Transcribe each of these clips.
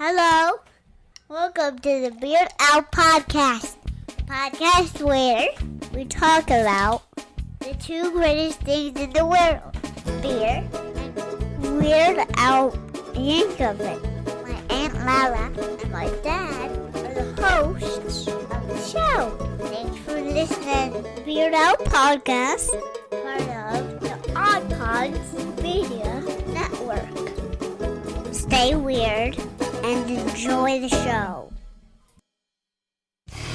Hello, welcome to the Beard Out Podcast. Podcast where we talk about the two greatest things in the world, beer and Weird Al Yankovic. My Aunt Lala and my dad are the hosts of the show. Thanks for listening to the Beard Out Podcast, part of the OddPods Media Network. Stay weird and enjoy the show.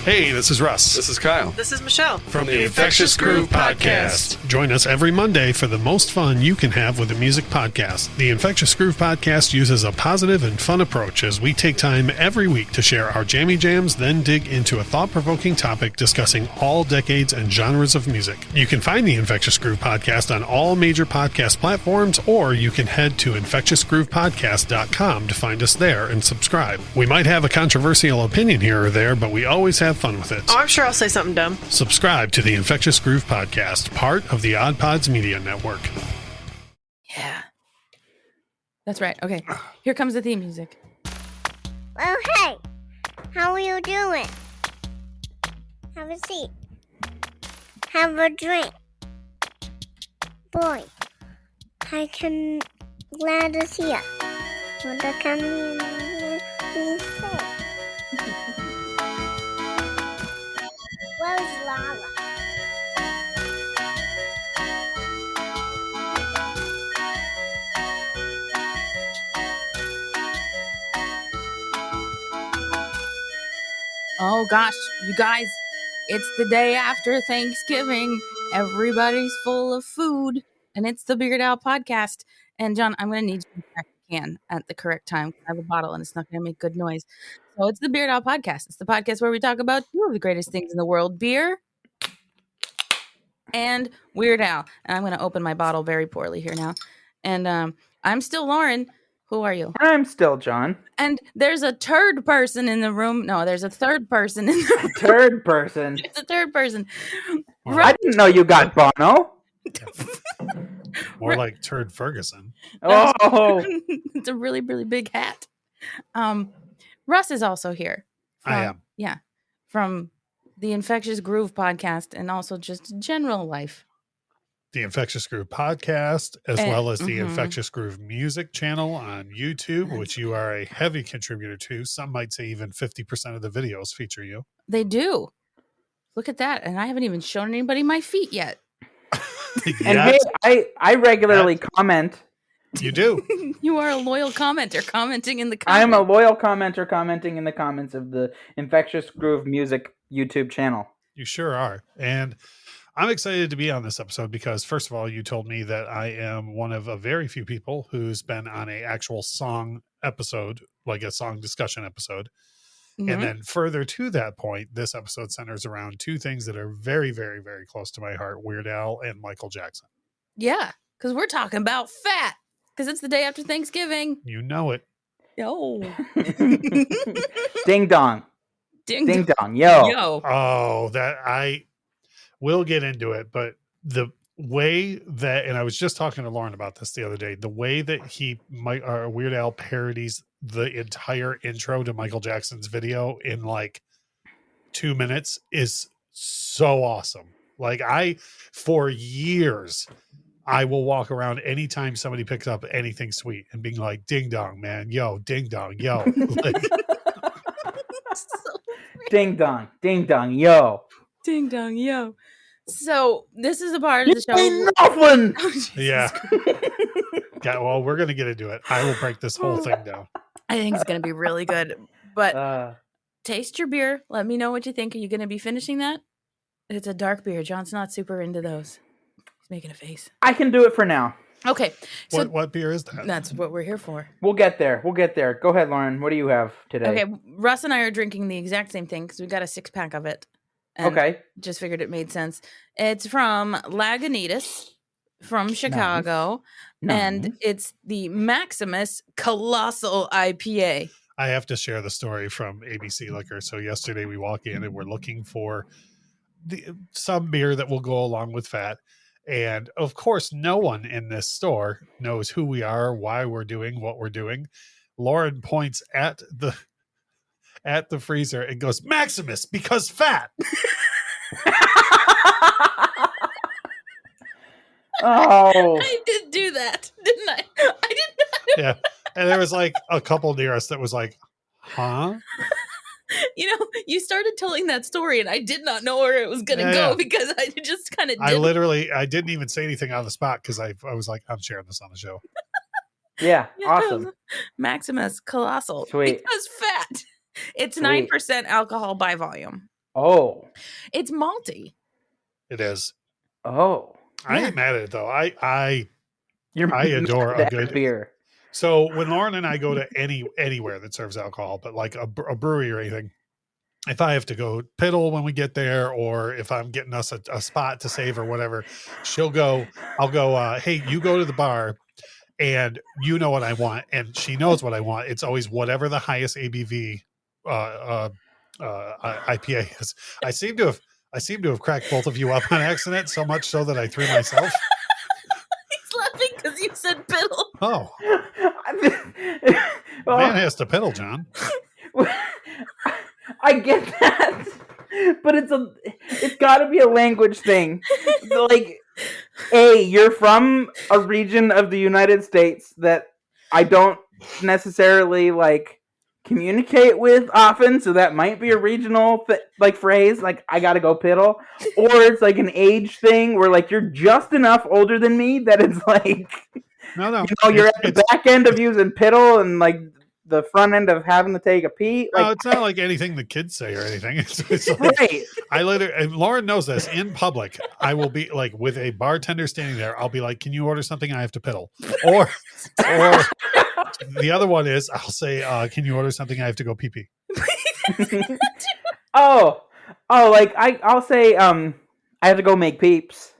Hey, this is Russ. This is Kyle. This is Michelle. From the Infectious Groove Podcast. Join us every Monday for the most fun you can have with a music podcast. The Infectious Groove Podcast uses a positive and fun approach as we take time every week to share our jammy jams, then dig into a thought-provoking topic discussing all decades and genres of music. You can find the Infectious Groove Podcast on all major podcast platforms, or you can head to infectiousgroovepodcast.com to find us there and subscribe. We might have a controversial opinion here or there, but we always have fun with it. Oh, I'm sure I'll say something dumb. Subscribe to the Infectious Groove Podcast, part of the OddPods Media Network. Yeah. That's right. Okay. Here comes the theme music. Well, hey, how are you doing? Have a seat. Have a drink. Boy, I can glad to see ya. Want to come in and say? Where's Lala? Oh gosh, you guys, it's the day after Thanksgiving. Everybody's full of food, and it's the Beard Out Podcast. And John, I'm going to need you to crack the can at the correct time. I have a bottle, and it's not going to make good noise. So it's the Beard Out Podcast. It's the podcast where we talk about two of the greatest things in the world, beer and Weird Al. And I'm going to open my bottle very poorly here now. And I'm still Lauren. Who are you? I'm still John. And there's a third person in the room. No, there's a third person in the room. Third person. It's a third person. I didn't know you got Bono. More like Turd Ferguson. Oh, It's a really, really big hat. Russ is also here. I am. Yeah. From the Infectious Groove Podcast and also just general life. The Infectious Groove Podcast, as well as the mhm. Infectious Groove Music channel on YouTube, which you are a heavy contributor to. Some might say even 50% of the videos feature you. They do. Look at that. And I haven't even shown anybody my feet yet. and hey, I regularly comment. You do. You are a loyal commenter commenting in the I am comments. a loyal commenter commenting in the comments of the Infectious Groove Music YouTube channel. You sure are. And I'm excited to be on this episode because, first of all, you told me that I am one of a very few people who's been on an actual song episode, like a song discussion episode. Mhm. And then further to that point, this episode centers around two things that are very, very, very close to my heart, Weird Al and Michael Jackson. Yeah, because we're talking about fat. Because it's the day after Thanksgiving. You know it. Yo. Ding dong. Ding, Ding dong. Yo. Yo. Oh, that I will get into it, but the way that, and I was just talking to Lauren about this the other day, the way that Weird Al parodies the entire intro to Michael Jackson's video in like 2 minutes is so awesome. Like for years, I will walk around anytime somebody picks up anything sweet and being like, ding dong, man, yo, ding dong, yo. Like, Ding dong. Ding dong. Yo. Ding dong, yo. So this is a part of the show. Ain't nothing. Oh, Jesus yeah. Christ. Yeah, well, we're going to get into it. I will break this whole thing down. I think it's going to be really good. But taste your beer. Let me know what you think. Are you going to be finishing that? It's a dark beer. John's not super into those. He's making a face. I can do it for now. Okay. So What beer is that? that's what we're here for. We'll get there. Go ahead, Lauren. What do you have today? Okay. Russ and I are drinking the exact same thing because we got a 6-pack of it. And Okay. just figured it made sense. It's from Lagunitas from Chicago. Nice. And it's the Maximus Colossal IPA. I have to share the story from ABC Liquor. So yesterday we walk in and we're looking for some beer that will go along with fat. And of course, no one in this store knows who we are, why we're doing what we're doing. Lauren points at the freezer and goes, Maximus, because fat. Oh, I did do that, didn't I? I did not. Yeah. And there was like a couple near us that was like, huh? You started telling that story and I did not know where it was going to go because I just kind of did. I didn't even say anything on the spot because I was like, I'm sharing this on the show. yeah, awesome. Maximus Colossal. Sweet. Because fat. It's Sweet. 9% alcohol by volume. Oh. It's malty. It is. Oh. I ain't mad at it though. I adore a good beer. So when Lauren and I go to anywhere that serves alcohol, but like a brewery or anything, if I have to go piddle when we get there, or if I'm getting us a spot to save or whatever, I'll go, hey, you go to the bar and you know what I want. And she knows what I want. It's always whatever the highest ABV IPA is. I seem to have cracked both of you up on accident, so much so that I threw myself. He's laughing because you said piddle. Oh. Well, man has to piddle, John. I get that, but it's got to be a language thing. Like, you're from a region of the United States that I don't necessarily like communicate with often, so that might be a regional phrase. Like, I gotta go piddle, or it's like an age thing where like you're just enough older than me that it's like, no, you're at the back end of using piddle and like the front end of having to take a pee. Like, no, it's not like anything the kids say or anything. It's like, right. I literally, and Lauren knows this, in public, I will be like with a bartender standing there. I'll be like, can you order something? I have to piddle. Or the other one is I'll say, can you order something? I have to go pee pee. Oh, like I'll say, I have to go make peeps.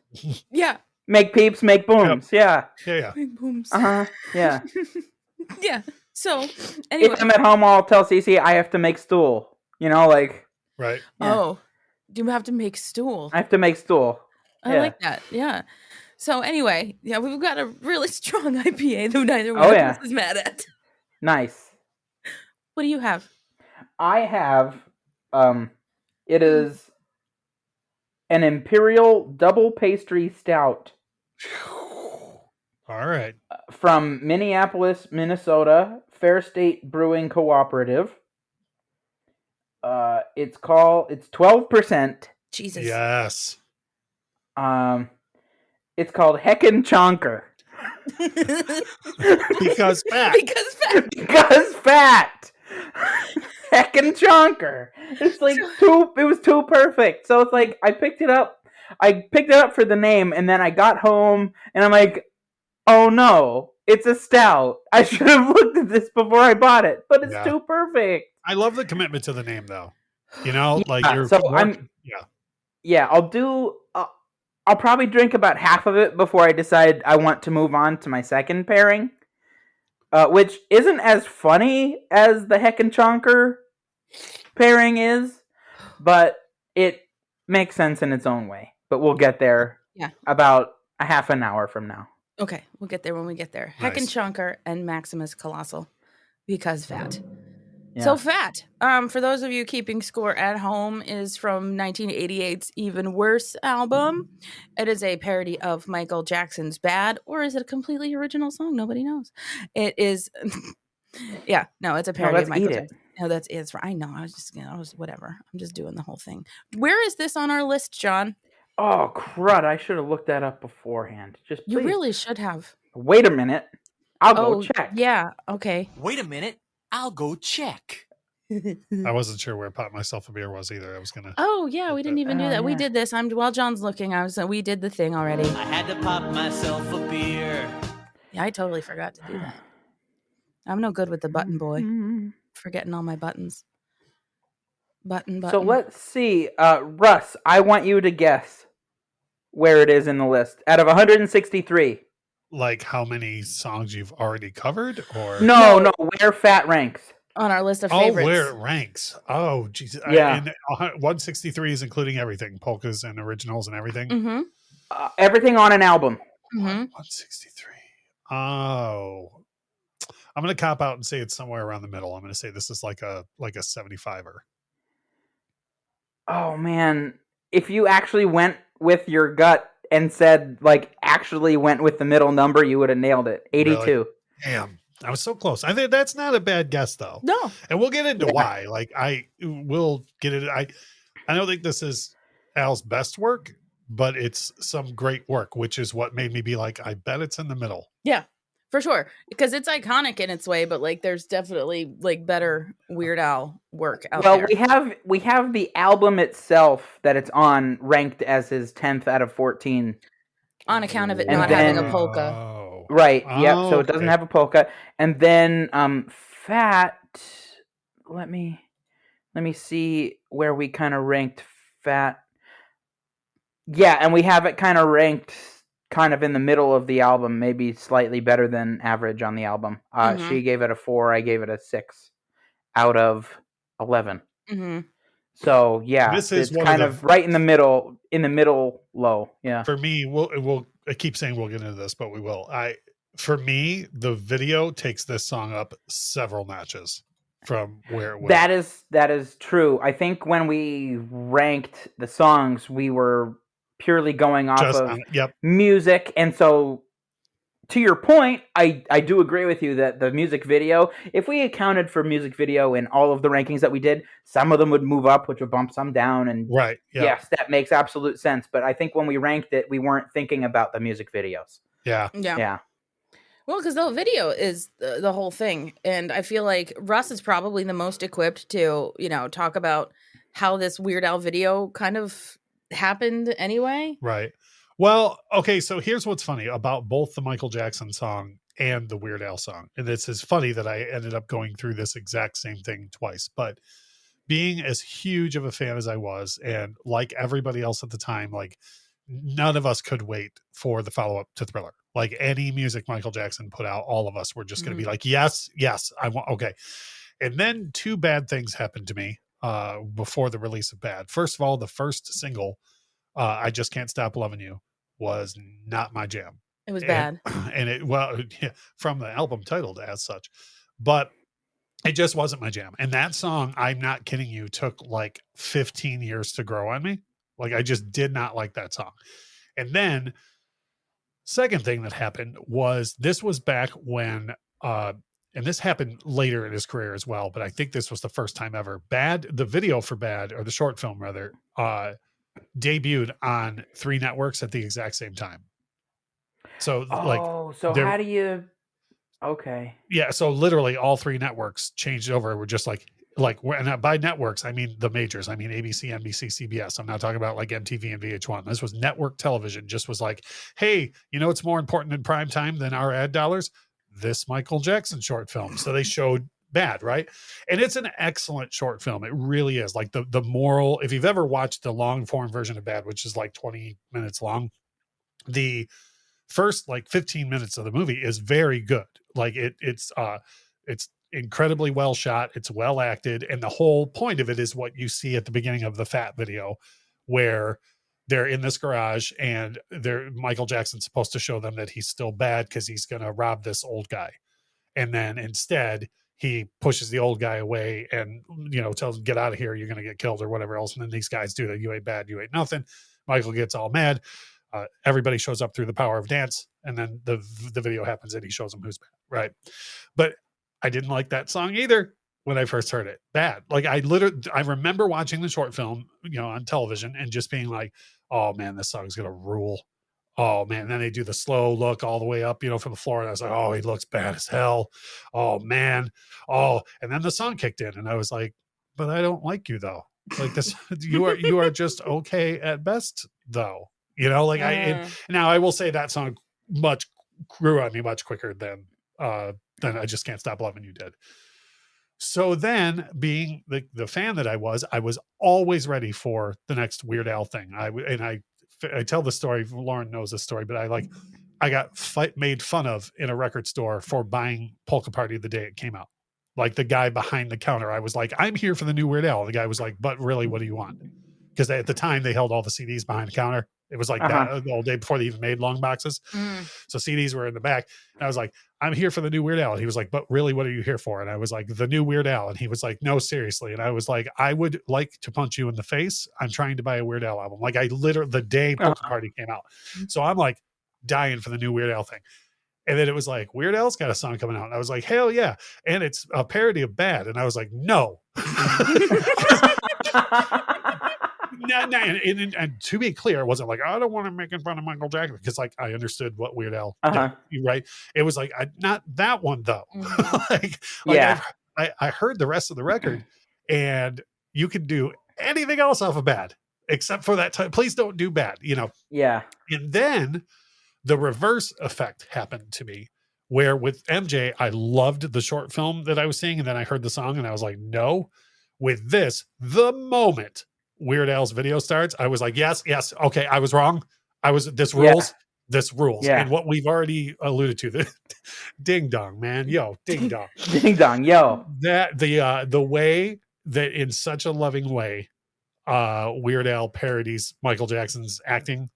Yeah. Make peeps, make booms. Yep. Yeah. Make booms. Yeah. Yeah. So, anyway. If I'm at home, I'll tell Cece I have to make stool. Like. Right. Yeah. Oh, do you have to make stool? I have to make stool. I like that. Yeah. So anyway, we've got a really strong IPA that neither one of us is mad at. Nice. What do you have? I have, it is an Imperial Double Pastry Stout. All right. From Minneapolis, Minnesota, Fair State Brewing Cooperative. It's 12%. Jesus. Yes. It's called Heckin Chonker. Because fat. Because fat. Heckin Chonker. It's like it was too perfect. So it's like I picked it up for the name, and then I got home and I'm like, oh no, it's a stout. I should have looked at this before I bought it, but it's too perfect. I love the commitment to the name though. I'll probably drink about half of it before I decide I want to move on to my second pairing, which isn't as funny as the Heckin Chonker pairing is, but it makes sense in its own way. But we'll get there about a half an hour from now. Okay, we'll get there when we get there. Nice. Heckin Chonker and Maximus Colossal, because fat. Yeah. So fat. For those of you keeping score at home, is from 1988's Even Worse album. It is a parody of Michael Jackson's Bad, or is it a completely original song? Nobody knows. It is. It's a parody of Michael Jackson. No, it's right. I know. I was whatever. I'm just doing the whole thing. Where is this on our list, John? Oh crud! I should have looked that up beforehand. You really should have. Wait a minute. I'll go check. Yeah. Okay. Wait a minute. I'll go check. I wasn't sure where Pop Myself a Beer was either. I was gonna. Oh yeah, we didn't even do that. We did this. While John's looking. We did the thing already. I had to pop myself a beer. Yeah, I totally forgot to do that. I'm no good with the button boy. Forgetting all my buttons. Button. So let's see. Russ, I want you to guess where it is in the list. Out of 163. Like how many songs you've already covered, or no, where fat ranks on our list of favorites. Oh, where it ranks. Oh, geez. Yeah. And 163 is including everything, polkas and originals and everything. Mm-hmm. Everything on an album. Mm-hmm. 163. Oh, I'm going to cop out and say it's somewhere around the middle. I'm going to say this is like a 75er. Oh man, if you actually went with your gut and said actually went with the middle number, you would have nailed it. 82. Really? Damn. I was so close. I think that's not a bad guess though. No. And we'll get into why. I will get it. I don't think this is Al's best work, but it's some great work, which is what made me be like, I bet it's in the middle. Yeah, for sure. Because it's iconic in its way, but there's definitely better Weird Al work out there. Well, we have the album itself that it's on ranked as his 10th out of 14. On account of it And not then- having a polka. Oh. Right. Yep. Oh, So it doesn't okay. have a polka. And then Fat. Let me see where we kind of ranked Fat. Yeah, and we have it kind of ranked kind of in the middle of the album, maybe slightly better than average on the album. Mhm. She gave it a 4. I gave it a 6 out of 11. Mm-hmm. So yeah, This is it's one kind of of right in the middle low. Yeah. For me, I keep saying we'll get into this, but we will. For me, the video takes this song up several notches from where it was. That is true. I think when we ranked the songs, we were purely going off of music, and so to your point, I do agree with you that the music video, if we accounted for music video in all of the rankings that we did, some of them would move up, which would bump some down, and right. Yeah. Yes, that makes absolute sense. But I think when we ranked it, we weren't thinking about the music videos. Yeah. Yeah. Well, because the video is the whole thing. And I feel like Russ is probably the most equipped to, talk about how this Weird Al video kind of happened anyway. Right. Well, okay. So here's what's funny about both the Michael Jackson song and the Weird Al song. And this is funny that I ended up going through this exact same thing twice. But being as huge of a fan as I was, and like everybody else at the time, none of us could wait for the follow-up to Thriller. Any music Michael Jackson put out, all of us were just going to be like, yes, I want. Okay. And then 2 bad things happened to me before the release of Bad. First of all, the first single, I Just Can't Stop Loving You, was not my jam. It was bad. And from the album titled as such, but it just wasn't my jam. And that song, I'm not kidding you, took 15 years to grow on me. I just did not like that song. And then second thing that happened was this was back when, and this happened later in his career as well, but I think this was the first time ever, the video for Bad, or the short film rather, debuted on 3 networks at the exact same time. So how do you? Okay. Yeah, so literally all 3 networks changed over. We're just and by networks, I mean the majors. I mean ABC, NBC, CBS. I'm not talking about MTV and VH1. This was network television. Just was hey, it's more important in prime time than our ad dollars? This Michael Jackson short film. So they showed Bad, right? And it's an excellent short film. It really is. The moral, if you've ever watched the long form version of Bad, which is 20 minutes long, the first 15 minutes of the movie is very good. It's incredibly well shot. It's well acted. And the whole point of it is what you see at the beginning of the Fat video, where they're in this garage and Michael Jackson's supposed to show them that he's still bad because he's going to rob this old guy. And then instead he pushes the old guy away and, tells him, get out of here. You're going to get killed or whatever else. And then these guys do that. You ain't bad. You ain't nothing. Michael gets all mad. Everybody shows up through the power of dance. And then the video happens and he shows them who's bad. Right. But I didn't like that song either when I first heard it. Bad. I remember watching the short film, on television and just being like, oh man, this song's going to rule. Oh man. And then they do the slow look all the way up, from the floor. And I was like, oh, he looks bad as hell. Oh man. Oh, and then the song kicked in and I was like, but I don't like you though. This, you are just okay at best though. Now I will say that song grew on me much quicker than I Just Can't Stop Loving You did. So then, being the fan that I was always ready for the next Weird Al thing. I tell the story. Lauren knows this story, but I got made fun of in a record store for buying Polka Party the day it came out. The guy behind the counter, I was like, I'm here for the new Weird Al. The guy was like, but really, what do you want? Because at the time they held all the CDs behind the counter. It was like that the old day before they even made long boxes. So CDs were in the back. And I was like, I'm here for the new Weird Al. And he was like, but really, what are you here for? And I was like, the new Weird Al. And he was like, no, seriously. And I was like, I would like to punch you in the face. I'm trying to buy a Weird Al album. Like I literally, the day Polka Party came out. So I'm like dying for the new Weird Al thing. And then it was like, Weird Al's got a song coming out. And I was like, hell yeah. And it's a parody of Bad. And I was like, no. And to be clear, it wasn't like, I don't want to make fun of Michael Jackson, because like I understood what Weird Al did, right? It was like, not that one though. I heard the rest of the record, and you can do anything else off of Bad except for that time. Please don't do Bad, you know? Yeah. And then the reverse effect happened to me, where with MJ, I loved the short film that I was seeing, and then I heard the song and I was like, no. With this, the moment Weird Al's video starts, I was like, yes, okay, I was wrong. This rules. Yeah. And what we've already alluded to, the ding dong, man. Yo, ding dong. Ding dong, yo. That the way that in such a loving way, Weird Al parodies Michael Jackson's acting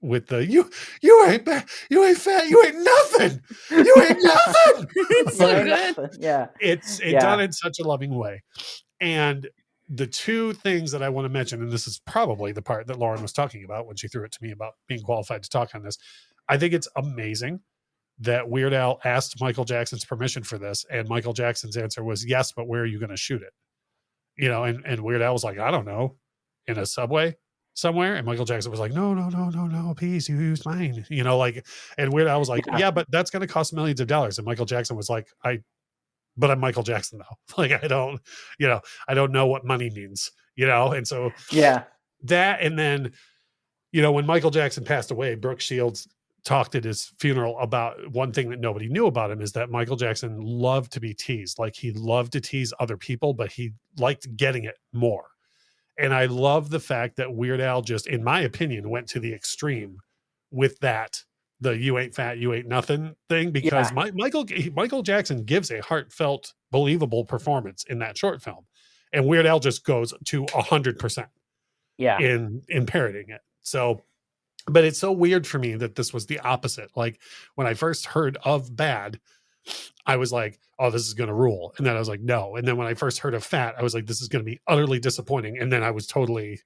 with the you ain't bad, you ain't fat, you ain't nothing. You ain't nothing. It's so good. Yeah. It's done in such a loving way. And the two things that I want to mention, and this is probably the part that Lauren was talking about when she threw it to me about being qualified to talk on this. I think it's amazing that Weird Al asked Michael Jackson's permission for this, and Michael Jackson's answer was yes, but where are you going to shoot it? You know, and Weird Al was like, I don't know, in a subway somewhere. And Michael Jackson was like, no, please, you use mine. You know, like, and Weird Al was like, yeah, but that's going to cost millions of dollars. And Michael Jackson was like, but I'm Michael Jackson though. Like, I don't know what money means, you know? And so that, and then, you know, when Michael Jackson passed away, Brooke Shields talked at his funeral about one thing that nobody knew about him, is that Michael Jackson loved to be teased. Like, he loved to tease other people, but he liked getting it more. And I love the fact that Weird Al just, in my opinion, went to the extreme with that, the you ain't fat, you ain't nothing thing, because Michael Jackson gives a heartfelt, believable performance in that short film. And Weird Al just goes to 100% in parodying it. So, but it's so weird for me that this was the opposite. Like, when I first heard of Bad, I was like, oh, this is going to rule. And then I was like, no. And then when I first heard of Fat, I was like, this is going to be utterly disappointing. And then I was totally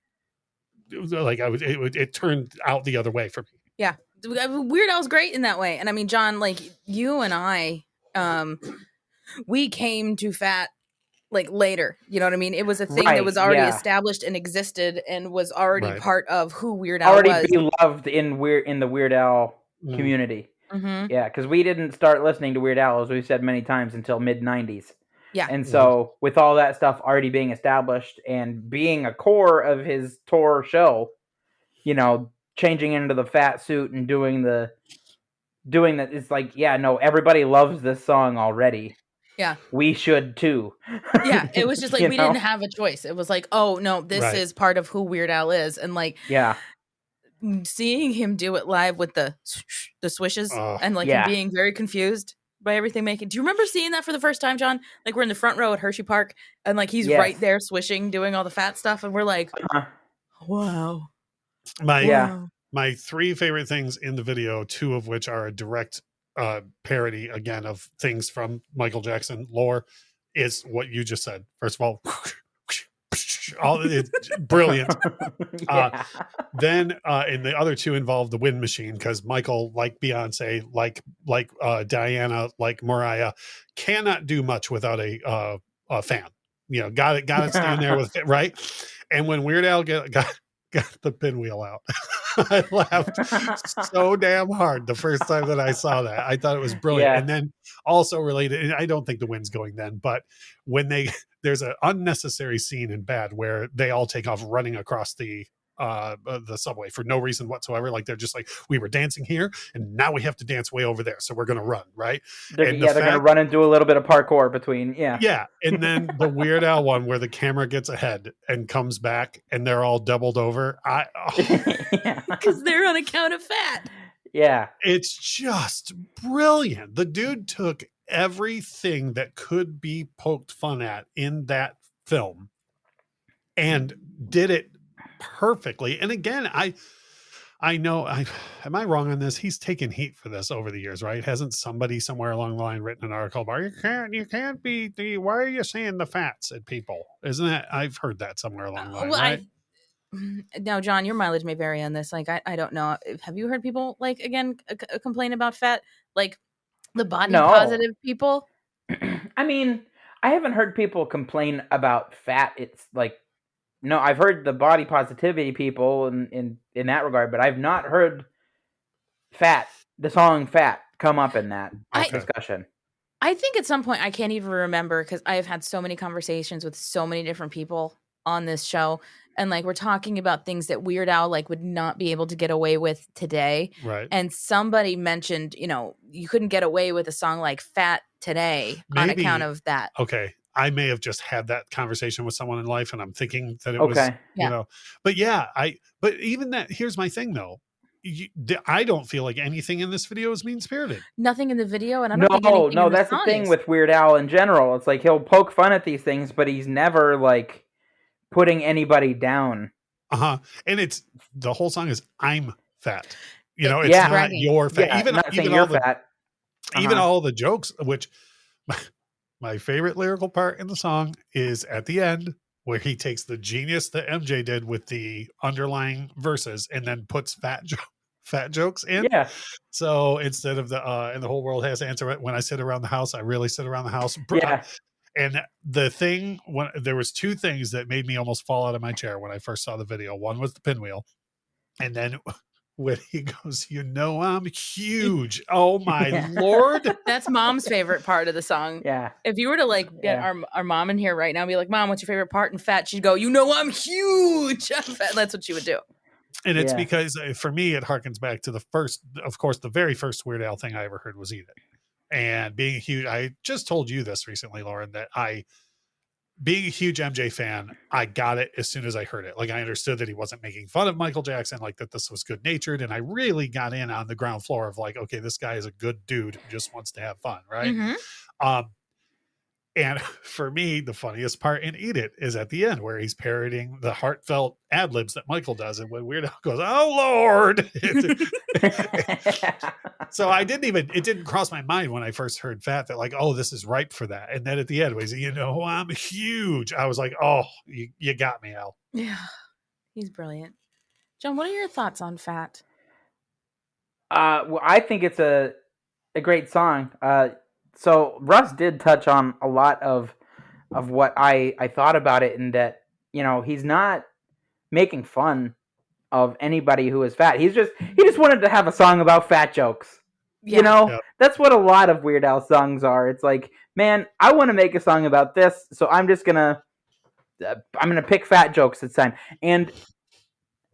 like, it turned out the other way for me. Yeah. Weird Al's great in that way. And I mean, John, like, you and I, we came to Fat like later, you know what I mean? It was a thing that was already established and existed and was already part of who Weird Al was. Already beloved in the Weird Al community. Mm-hmm. Yeah, because we didn't start listening to Weird Al, as we've said many times, until mid-90s. Yeah. And so with all that stuff already being established and being a core of his tour show, you know, changing into the fat suit and doing that, it's like, everybody loves this song already. Yeah. We should too. Yeah. It was just like, we didn't have a choice. It was like, oh no, this is part of who Weird Al is. And like, seeing him do it live with the swishes and like him being very confused by everything making. Do you remember seeing that for the first time, John? Like, we're in the front row at Hershey Park and like he's right there swishing, doing all the fat stuff, and we're like, wow. My three favorite things in the video, two of which are a direct parody again of things from Michael Jackson lore, is what you just said. First of all, it's brilliant. Then and the other two involve the wind machine, because Michael, like Beyonce, like Diana, like Mariah, cannot do much without a fan. You know, got to stand there with it, right? And when Weird Al got the pinwheel out, I laughed so damn hard the first time that I saw that. I thought it was brilliant. And then also related, and I don't think the wind's going then, but when there's an unnecessary scene in Bad where they all take off running across the subway for no reason whatsoever. Like, they're just like, we were dancing here and now we have to dance way over there, so we're going to run, right? They're going to run and do a little bit of parkour between. And then the Weird Al one where the camera gets ahead and comes back and they're all doubled over. Because they're on account of fat. It's just brilliant. The dude took everything that could be poked fun at in that film and did it perfectly. And again, I know. Am I wrong on this? He's taken heat for this over the years, right? Hasn't somebody somewhere along the line written an article about you can't be the why are you saying the fats at people? Isn't that I've heard that somewhere along the line, Well, right? now, John, your mileage may vary on this. Like, I don't know. Have you heard people like again complain about fat? Like the body No. positive people. I mean, I haven't heard people complain about fat. It's like, no, I've heard the body positivity people in that regard, but I've not heard the song "Fat" come up in that discussion. I think at some point, I can't even remember because I have had so many conversations with so many different people on this show, and like we're talking about things that Weird Al like would not be able to get away with today. Right. And somebody mentioned, you couldn't get away with a song like "Fat" today on account of that. Okay. I may have just had that conversation with someone in life and I'm thinking that it was, but but even that, here's my thing though. I don't feel like anything in this video is mean-spirited. Nothing in the video, and I don't think anything in the that's the song thing is. with Weird Al in general. It's like he'll poke fun at these things, but he's never like putting anybody down. And it's the whole song is "I'm fat." It's Yeah. not Right. "you're fat." Yeah, even not saying even you're all the fat. even all the jokes, which my favorite lyrical part in the song is at the end where he takes the genius that MJ did with the underlying verses and then puts fat jokes in. Yeah. So instead of the and the whole world has to answer it, when I sit around the house, I really sit around the house. Yeah. And the thing, when there was two things that made me almost fall out of my chair when I first saw the video. One was the pinwheel, and then when he goes, I'm huge. Oh my Lord. That's Mom's favorite part of the song. Yeah. If you were to like get our mom in here right now and be like, Mom, what's your favorite part? And Fat, she'd go, I'm huge. I'm fat. That's what she would do. And it's because for me, it harkens back to the very first Weird Al thing I ever heard was "Eat It." And being a huge, I just told you this recently, Lauren, that being a huge MJ fan, I got it as soon as I heard it. Like I understood that he wasn't making fun of Michael Jackson, like that this was good natured. And I really got in on the ground floor of like, okay, this guy is a good dude who just wants to have fun. Right. Mm-hmm. And for me, the funniest part in "Eat It" is at the end where he's parodying the heartfelt ad libs that Michael does. And when Weird Al goes, "Oh Lord." So it didn't cross my mind when I first heard "Fat" that like, oh, this is ripe for that. And then at the end, was I'm huge. I was like, oh, you got me, Al. Yeah, he's brilliant. John, what are your thoughts on "Fat"? Well, I think it's a great song. So Russ did touch on a lot of what I thought about it, in that he's not making fun of anybody who is fat. He just wanted to have a song about fat jokes. Yeah. That's what a lot of Weird Al songs are. It's like, man, I want to make a song about this, so I'm just gonna pick fat jokes this time. And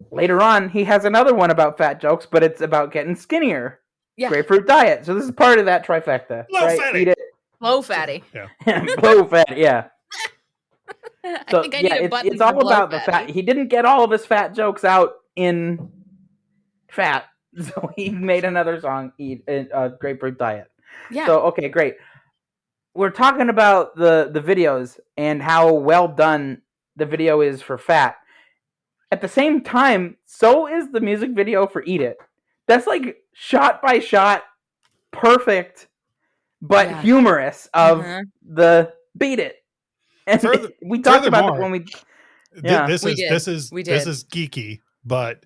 later on, he has another one about fat jokes, but it's about getting skinnier. Yeah. Grapefruit diet. So this is part of that trifecta. Low fatty. Eat it. Low fatty. Yeah. Low fat. Yeah. So, I think I need a button it's all about the fat. He didn't get all of his fat jokes out in Fat, so he made another song, "Eat Grapefruit Diet." Yeah. So okay, great. We're talking about the videos and how well done the video is for Fat. At the same time, so is the music video for "Eat It." That's like shot by shot, perfect, but humorous of the "Beat It." And we talked about it when we. Yeah, this is geeky, but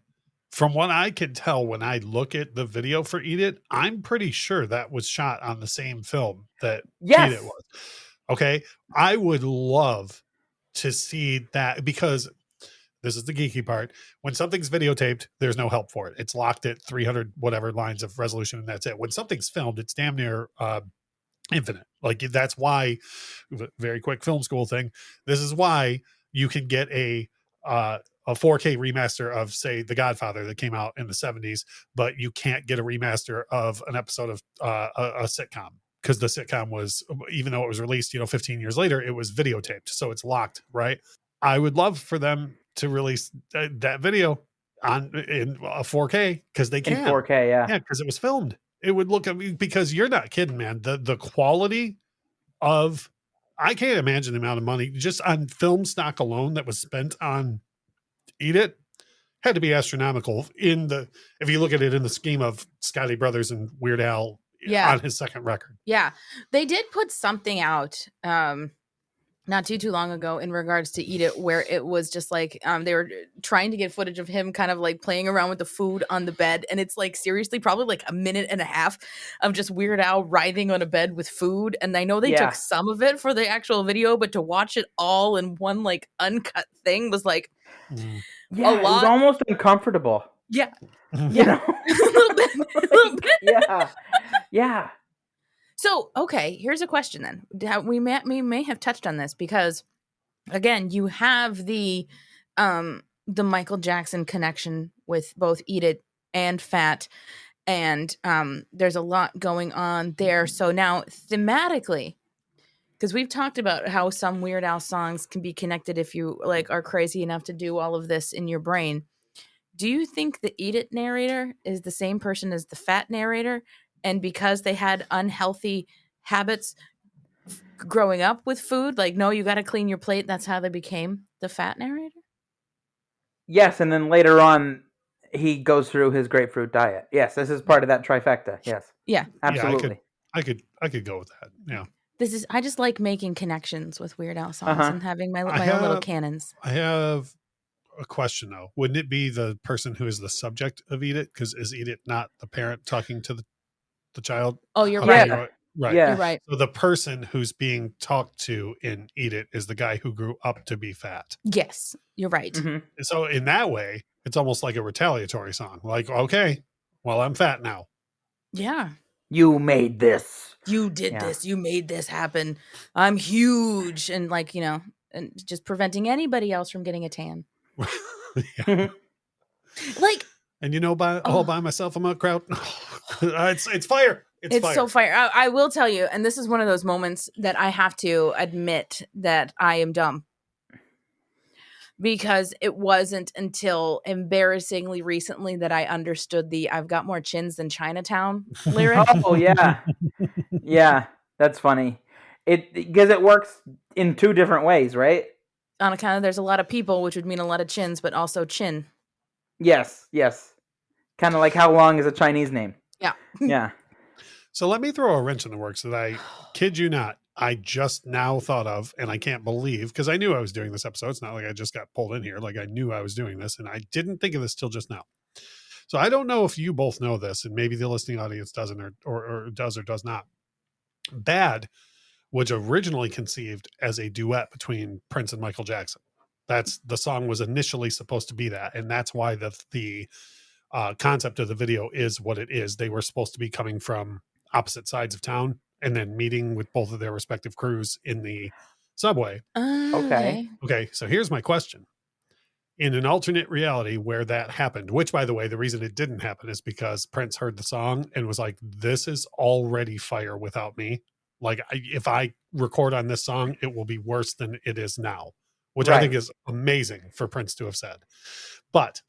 from what I can tell when I look at the video for "Eat It," I'm pretty sure that was shot on the same film that "Eat It" was. Okay, I would love to see that, because this is the geeky part. When something's videotaped, there's no help for it. It's locked at 300 whatever lines of resolution, and that's it. When something's filmed, it's damn near infinite. Like that's why, very quick film school thing. This is why you can get a 4K remaster of, say, The Godfather that came out in the 70s, but you can't get a remaster of an episode of a sitcom, because the sitcom was, even though it was released 15 years later, it was videotaped, so it's locked, right? I would love for them to release that video in a 4K, because they can. In 4K, yeah, because it was filmed. It would look, because you're not kidding, man. The quality of, I can't imagine the amount of money just on film stock alone that was spent on "Eat It." had to be astronomical if you look at it in the scheme of Scotty Brothers and Weird Al on his second record. Yeah. They did put something out not too long ago in regards to Eat It, where it was just like they were trying to get footage of him kind of like playing around with the food on the bed. And it's like seriously probably like a minute and a half of just Weird Al writhing on a bed with food. And I know they took some of it for the actual video, but to watch it all in one like uncut thing was like a lot. It was almost uncomfortable. Yeah. You know? a little bit. Yeah. So, okay, here's a question then. We may have touched on this because, again, you have the Michael Jackson connection with both Eat It and Fat, and there's a lot going on there. So now, thematically, because we've talked about how some Weird Al songs can be connected if you like are crazy enough to do all of this in your brain. Do you think the Eat It narrator is the same person as the Fat narrator? And because they had unhealthy habits growing up with food, like, no, you got to clean your plate. That's how they became the Fat narrator? Yes, and then later on, he goes through his grapefruit diet. Yes, this is part of that trifecta. Yes. Yeah. Absolutely. Yeah, I could go with that. Yeah. I just like making connections with Weird Al songs and having my own little cannons. I have a question though. Wouldn't it be the person who is the subject of Eat It? Because is Eat It not the parent talking to the child? Oh, you're right. Right. Yeah. You're right. So the person who's being talked to in Eat It is the guy who grew up to be fat. Yes, you're right. Mm-hmm. So in that way, it's almost like a retaliatory song. Like, okay, well, I'm fat now. Yeah. You made this. You did this. You made this happen. I'm huge. And like, and just preventing anybody else from getting a tan. Yeah. Like, and all by myself, I'm out crowd. It's fire. It's fire. So fire. I will tell you, and this is one of those moments that I have to admit that I am dumb. Because it wasn't until embarrassingly recently that I understood the "I've got more chins than Chinatown" lyric. Oh yeah, yeah, that's funny. Because it works in two different ways, right? On account of there's a lot of people, which would mean a lot of chins, but also chin. Yes. Kind of like how long is a Chinese name? Yeah. Yeah. So let me throw a wrench in the works that I kid you not, I just now thought of, and I can't believe, because I knew I was doing this episode. It's not like I just got pulled in here. Like I knew I was doing this, and I didn't think of this till just now. So I don't know if you both know this, and maybe the listening audience doesn't or does or does not. Bad was originally conceived as a duet between Prince and Michael Jackson. The song was initially supposed to be that, and that's why the concept of the video is what it is. They were supposed to be coming from opposite sides of town and then meeting with both of their respective crews in the subway. Okay. Okay, so here's my question. In an alternate reality where that happened, which, by the way, the reason it didn't happen is because Prince heard the song and was like, this is already fire without me. Like, if I record on this song, it will be worse than it is now, which I think is amazing for Prince to have said. But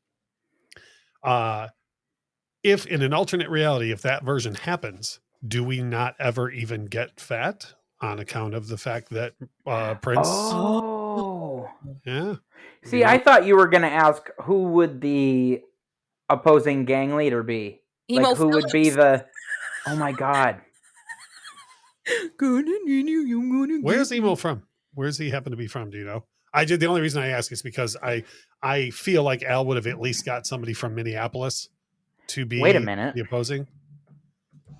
if in an alternate reality, if that version happens, do we not ever even get fat on account of the fact that Prince? Oh, yeah. See, I thought you were going to ask who would the opposing gang leader be? Emo like who Phillips. would be the? Oh my God. Where's Emo from? Where's he happen to be from? Do you know? The only reason I ask is because I feel like Al would have at least got somebody from Minneapolis to be Wait a minute. the opposing.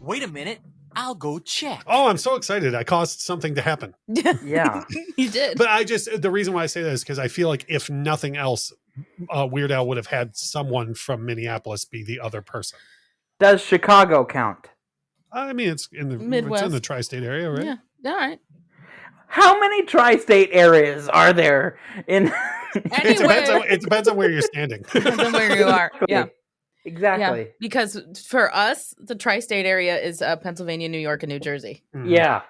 Wait a minute. I'll go check. Oh, I'm so excited. I caused something to happen. Yeah. You did. But the reason why I say that is because I feel like if nothing else, Weird Al would have had someone from Minneapolis be the other person. Does Chicago count? I mean, it's in the Midwest. It's in the tri-state area, right? Yeah. All right. How many tri-state areas are there in? It depends on where you're standing. Depends on where you are. Yeah. Exactly. Yeah. Because for us, the tri-state area is Pennsylvania, New York, and New Jersey. Yeah.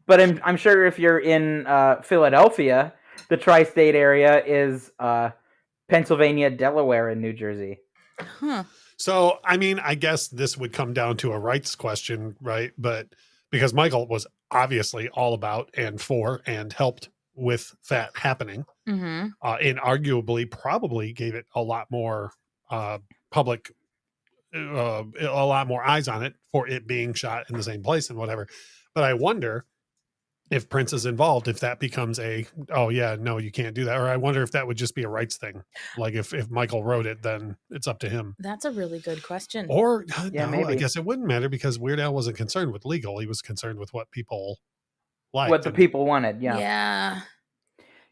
But I'm sure if you're in Philadelphia, the tri-state area is Pennsylvania, Delaware, and New Jersey. Huh. So, I mean, I guess this would come down to a rights question, right? But because Michael was obviously all about and for and helped with that happening, Mm-hmm. and arguably probably gave it a lot more public, a lot more eyes on it for it being shot in the same place and whatever. But I wonder if Prince is involved, if that becomes oh yeah, no, you can't do that. Or I wonder if that would just be a rights thing. Like if Michael wrote it, then it's up to him. That's a really good question. Or Yeah, no, maybe. I guess it wouldn't matter because Weird Al wasn't concerned with legal. He was concerned with what people liked. What the people wanted, yeah. Yeah.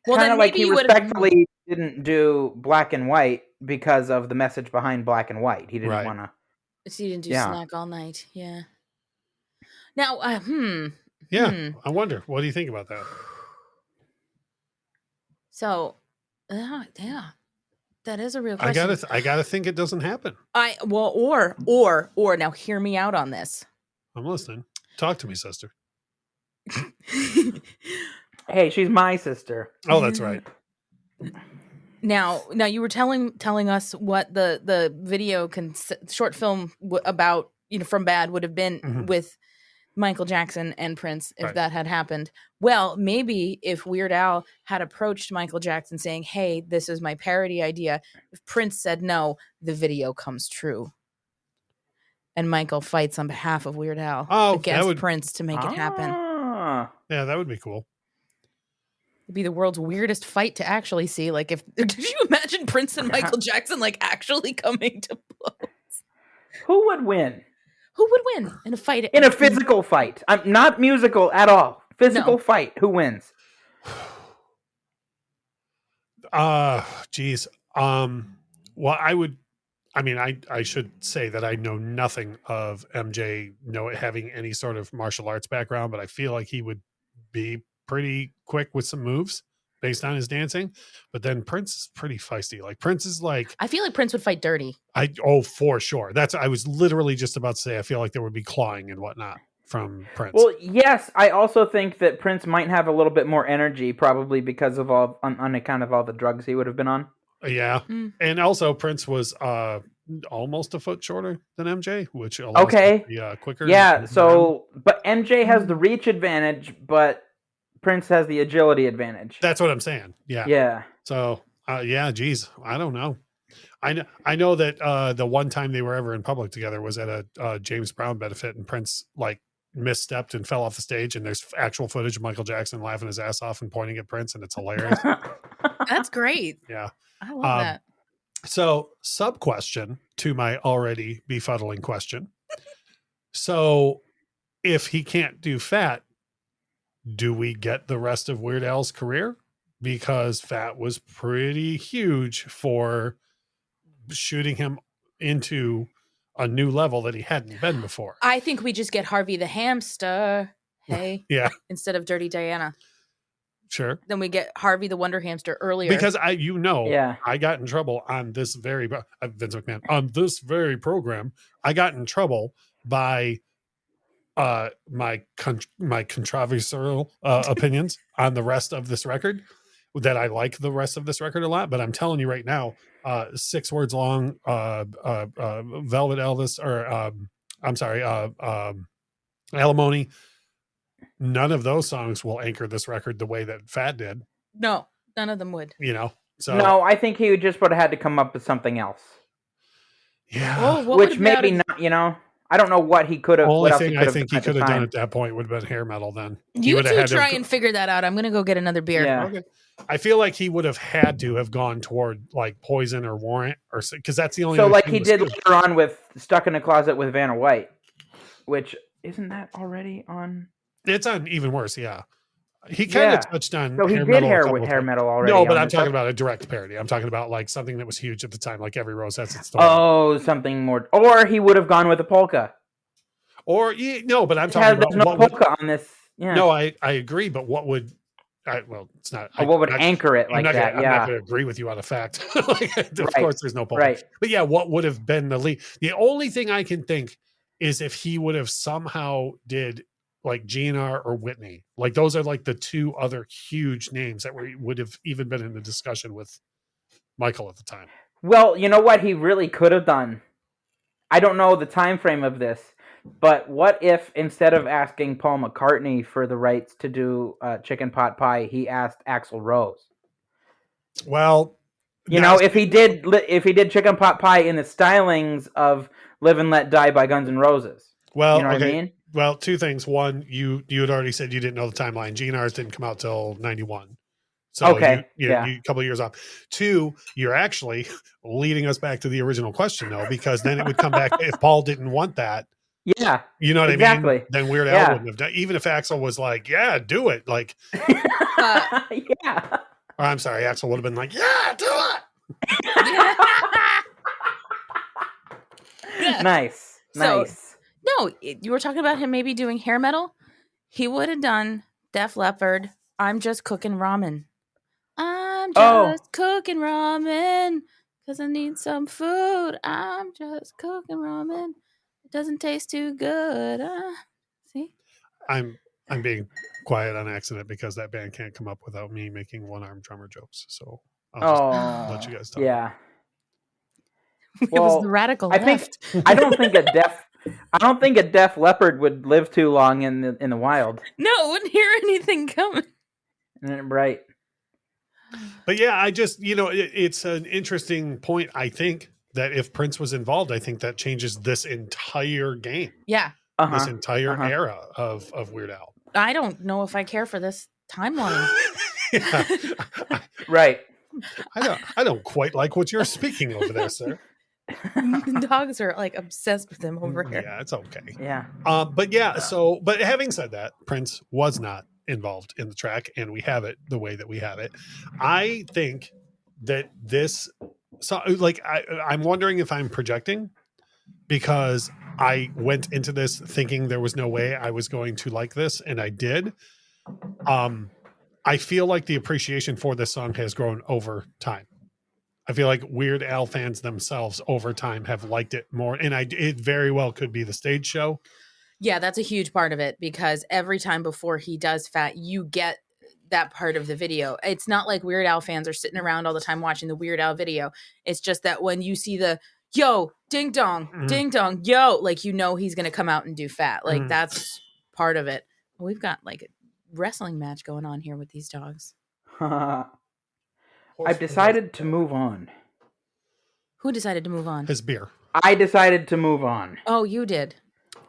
Well, Kind then of like maybe he you would respectfully didn't do black and white because of the message behind black and white. He didn't Right. want to. So you didn't do Yeah. Snack All Night. Yeah. Now, Yeah, I wonder. What do you think about that? So, yeah, that is a real question. I gotta think it doesn't happen. Or now hear me out on this. I'm listening. Talk to me, sister. Hey, she's my sister. Oh, that's right. Now you were telling us what the video short film about, From Bad would have been with Michael Jackson and Prince if Right. that had happened. Well, maybe if Weird Al had approached Michael Jackson saying, "Hey, this is my parody idea," if Prince said no, the video comes true. And Michael fights on behalf of Weird Al against Prince to make it happen. Yeah, that would be cool. It'd be the world's weirdest fight to actually see. Like, did you imagine Prince and Michael Jackson like actually coming to blows? Who would win? Who would win in a fight? In a physical fight. I'm not musical at all. Physical fight. Who wins? Geez. Well, I should say that I know nothing of MJ having any sort of martial arts background, but I feel like he would be pretty quick with some moves based on his dancing. But then Prince is pretty feisty. Like Prince is like, I feel like Prince would fight dirty. For sure. I was literally just about to say, I feel like there would be clawing and whatnot from Prince. Well, yes, I also think that Prince might have a little bit more energy, probably because of on account of all the drugs he would have been on. Yeah. And also Prince was almost a foot shorter than MJ, which allows him to be quicker. Yeah, but MJ has the reach advantage, but Prince has the agility advantage. That's what I'm saying. Yeah. Yeah. So, geez, I don't know. I know that the one time they were ever in public together was at a James Brown benefit, and Prince like misstepped and fell off the stage, and there's actual footage of Michael Jackson laughing his ass off and pointing at Prince, and it's hilarious. That's great. Yeah. I love that. So, sub question to my already befuddling question. So, if he can't do Fat, do we get the rest of Weird Al's career? Because Fat was pretty huge for shooting him into a new level that he hadn't been before. I think we just get Harvey the Hamster. Hey. Yeah. Instead of Dirty Diana. Sure. Then we get Harvey the Wonder Hamster earlier. Because I got in trouble on this very Vince McMahon on this very program. I got in trouble by my controversial opinions on the rest of this record. That I like the rest of this record a lot, but I'm telling you right now, 6 words long, Velvet Elvis, or I'm sorry, Alimony. None of those songs will anchor this record the way that Fat did. No, none of them would. So no, I think he just would have had to come up with something else. Yeah, which maybe not. I don't know what he could have. Only thing I think he could have done at that point would have been hair metal. Then you two try and figure that out. I'm gonna go get another beer. Yeah. Okay. I feel like he would have had to have gone toward like Poison or Warrant, or because that's the only. So like he did later on with Stuck in a Closet with Vanna White, which isn't that already on? It's on even worse. Yeah, he kind of touched on. So he did hair metal already. No, but I'm talking about a direct parody. I'm talking about like something that was huge at the time, like Every Rose Has Its Thorn. Oh, something more, or he would have gone with a polka. Or no, but I'm talking about no polka on this. Yeah. No, I agree, but what would? It's not. What would anchor it like that? I'm not going to agree with you on a fact. Of course, there's no polka. Right. But yeah, what would have been the lead? The only thing I can think is if he would have somehow did like GNR or Whitney. Like those are like the 2 other huge names that would have even been in the discussion with Michael at the time. Well, you know what he really could have done? I don't know the time frame of this. But what if instead of asking Paul McCartney for the rights to do Chicken Pot Pie, he asked Axl Rose? Well, You know, if he did Chicken Pot Pie in the stylings of Live and Let Die by Guns N' Roses. Well, you know okay. what I mean? Well, two things. One, you had already said you didn't know the timeline. GNRs didn't come out till 91. So Okay, you a couple of years off. Two, you're actually leading us back to the original question, though, because then it would come back if Paul didn't want that. Yeah. You know what I exactly. mean? Then Weird Al wouldn't have done. Even if Axl was like, "Yeah, do it," like, yeah. Or I'm sorry, Axl would have been like, "Yeah, do it." Nice. So, no, you were talking about him maybe doing hair metal. He would have done Def Leppard. I'm just cooking ramen. I'm just cooking ramen because I need some food. I'm just cooking ramen. It doesn't taste too good. See? I'm being quiet on accident because that band can't come up without me making one-arm drummer jokes. So I'll just let you guys talk. Yeah. It was the radical left. I don't think a Def Leppard would live too long in the wild. No, wouldn't hear anything coming. Right. But yeah, I just, it's an interesting point. I think that if Prince was involved, I think that changes this entire game. Yeah. This entire era of Weird Al. I don't know if I care for this timeline. Right. I don't quite like what you're speaking over there, sir. The dogs are like obsessed with him over here. Yeah, it's okay. Yeah. But having said that, Prince was not involved in the track, and we have it the way that we have it. I think that this, I'm wondering if I'm projecting, because I went into this thinking there was no way I was going to like this, and I did. I feel like the appreciation for this song has grown over time. I feel like Weird Al fans themselves over time have liked it more, and it very well could be the stage show. Yeah, that's a huge part of it, because every time before he does Fat, you get that part of the video. It's not like Weird Al fans are sitting around all the time watching the Weird Al video. It's just that when you see the yo, ding dong, yo, like, he's going to come out and do Fat. Like, that's part of it. We've got like a wrestling match going on here with these dogs. I've decided to move on. Who decided to move on? His beer. I decided to move on. Oh, you did.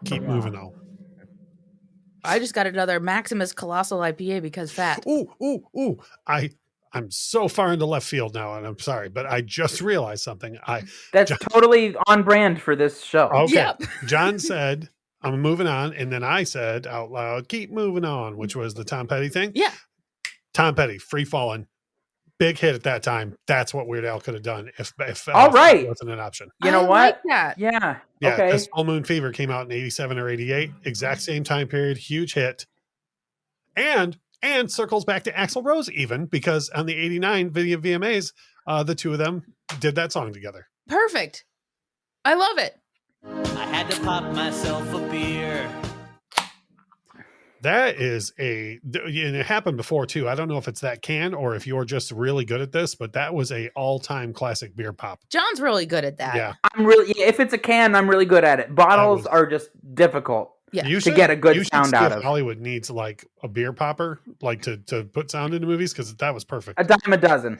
Keep moving on. I just got another Maximus Colossal IPA because Fat. Ooh. I'm so far into left field now, and I'm sorry, but I just realized something. That's totally on brand for this show. Okay. Yep. John said, I'm moving on, and then I said out loud, keep moving on, which was the Tom Petty thing. Yeah. Tom Petty, Free Fallin'. Big hit at that time. That's what Weird Al could have done if all right. it wasn't an option. You know I what? like that. Yeah. Yeah, okay. because Full Moon Fever came out in 87 or 88. Exact same time period. Huge hit. And circles back to Axl Rose even, because on the 89 video VMAs, the two of them did that song together. Perfect. I love it. I had to pop myself a beer. That is and it happened before too. I don't know if it's that can or if you're just really good at this, but that was a all-time classic beer pop. John's really good at that. Yeah. If it's a can, I'm really good at it. Bottles are just difficult. Yeah. To get a good sound out of. Hollywood needs like a beer popper, like to put sound into movies, because that was perfect. A dime a dozen.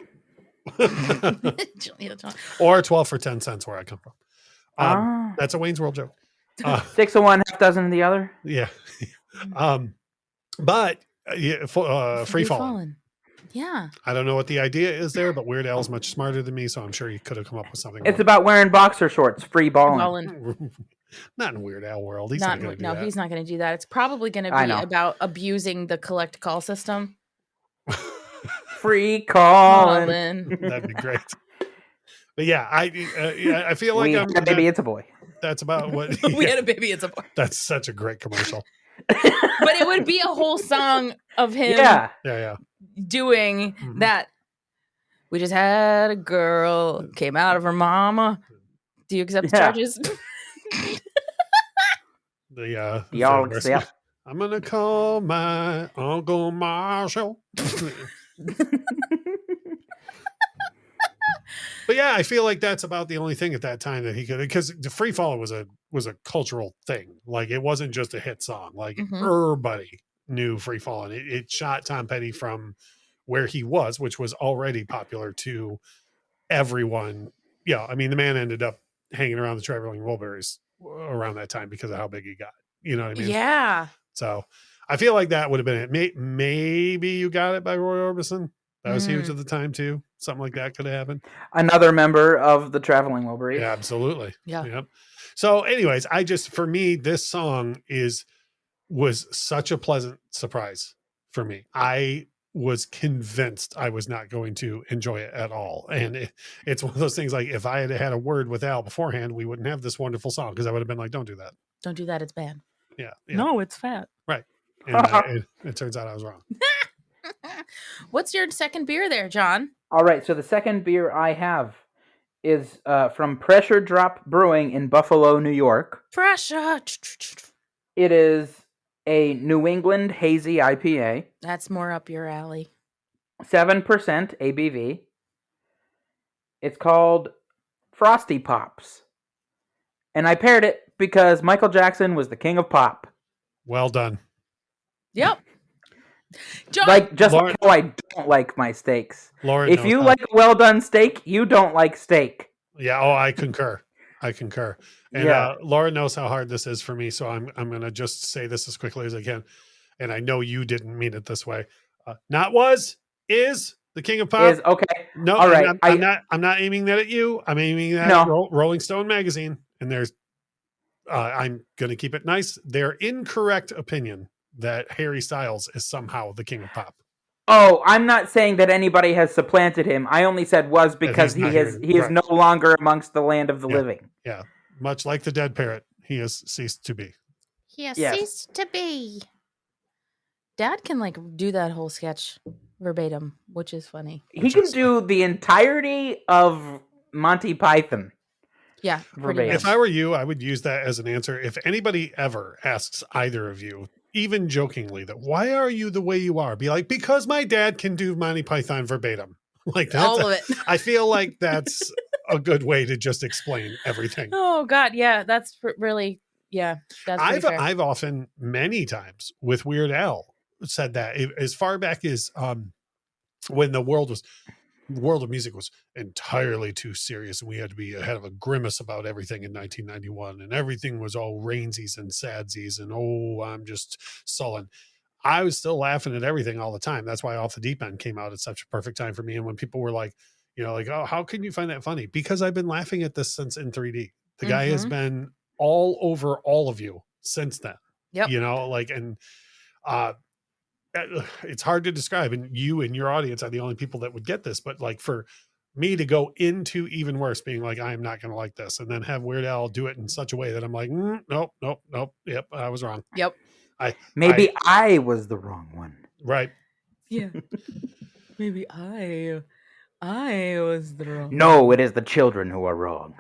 Or 12 for 10 cents where I come from. That's a Wayne's World joke. 6 of one, half dozen of the other. Yeah. But Free Fallin'. Yeah. I don't know what the idea is there, but Weird Al's much smarter than me, so I'm sure he could have come up with something. It's about wearing boxer shorts, free balling. Not in Weird Al world. He's not going to do that. He's not going to do that. It's probably going to be about abusing the collect call system. Free calling. That'd be great. But yeah, I feel like had a baby, it's a boy. That's about what we had a baby, it's a boy. That's such a great commercial. But it would be a whole song of him doing that. We just had a girl, came out of her mama. Do you accept the charges? Y'all accept. I'm gonna call my Uncle Marshall. But yeah, I feel like that's about the only thing at that time that he could, because the Free Fall was a cultural thing. Like it wasn't just a hit song. Like everybody knew Free Fall, and it shot Tom Petty from where he was, which was already popular, to everyone. Yeah, I mean, the man ended up hanging around the Traveling Wilburys around that time because of how big he got. You know what I mean? Yeah. So I feel like that would have been it. Maybe You Got It by Roy Orbison. That was huge at the time too. Something like that could have happened. Another member of the Traveling Wilburys. Yeah, absolutely. Yeah. Yep. So anyways, for me, this song was such a pleasant surprise for me. I was convinced I was not going to enjoy it at all. And it's one of those things, like if I had a word with Al beforehand, we wouldn't have this wonderful song, because I would have been like, don't do that. Don't do that. It's bad. Yeah. No, it's fat. Right. And it turns out I was wrong. What's your second beer there, John? All right, so the second beer I have is from Pressure Drop Brewing in Buffalo, New York. Pressure. It is a New England hazy IPA, That's more up your alley. 7% ABV. It's called Frosty Pops. And I paired it because Michael Jackson was the king of pop. Well done. Yep. John, Like, just Lauren- like how I don't like my steaks. Lauren If knows you how- like a well-done steak, you don't like steak. Yeah. Oh, I concur. And Yeah. Laura knows how hard this is for me, so I'm going to just say this as quickly as I can. And I know you didn't mean it this way. Is the king of pop. Is okay. No, All right. I'm not aiming that at you. I'm aiming that at Rolling Stone magazine. And there's, I'm going to keep it nice. Their incorrect opinion that Harry Styles is somehow the king of pop. Oh, I'm not saying that anybody has supplanted him. I only said was because he is no longer amongst the land of the living. Yeah. Much like the dead parrot, he has ceased to be. he has Yes. ceased to be. Dad can like do that whole sketch verbatim, which is funny. He can do the entirety of Monty Python. Yeah. Pretty Verbatim. much. If I were you, I would use that as an answer. If anybody ever asks either of you, even jokingly, that why are you the way you are? Be like, because my dad can do Monty Python verbatim. Like that's All of it. I feel like that's a good way to just explain everything. Oh God, yeah, that's really, yeah. That's pretty fair. I've often, many times with Weird Al, said that as far back as when the world of music was entirely too serious, and we had to be ahead of a grimace about everything in 1991, and everything was all rainsies and sadsies, and I'm just sullen. I was still laughing at everything all the time. That's why Off the Deep End came out at such a perfect time for me. And when people were like, oh, how can you find that funny? Because I've been laughing at this since in 3D. The guy has been all over all of you since then. Yep. And it's hard to describe. And you and your audience are the only people that would get this. But like for me to go into even worse, being like, I am not going to like this, and then have Weird Al do it in such a way that I'm like, nope. Yep, I was wrong. Yep. I was the wrong one. Right. Yeah. Maybe I was the wrong. No, it is the children who are wrong.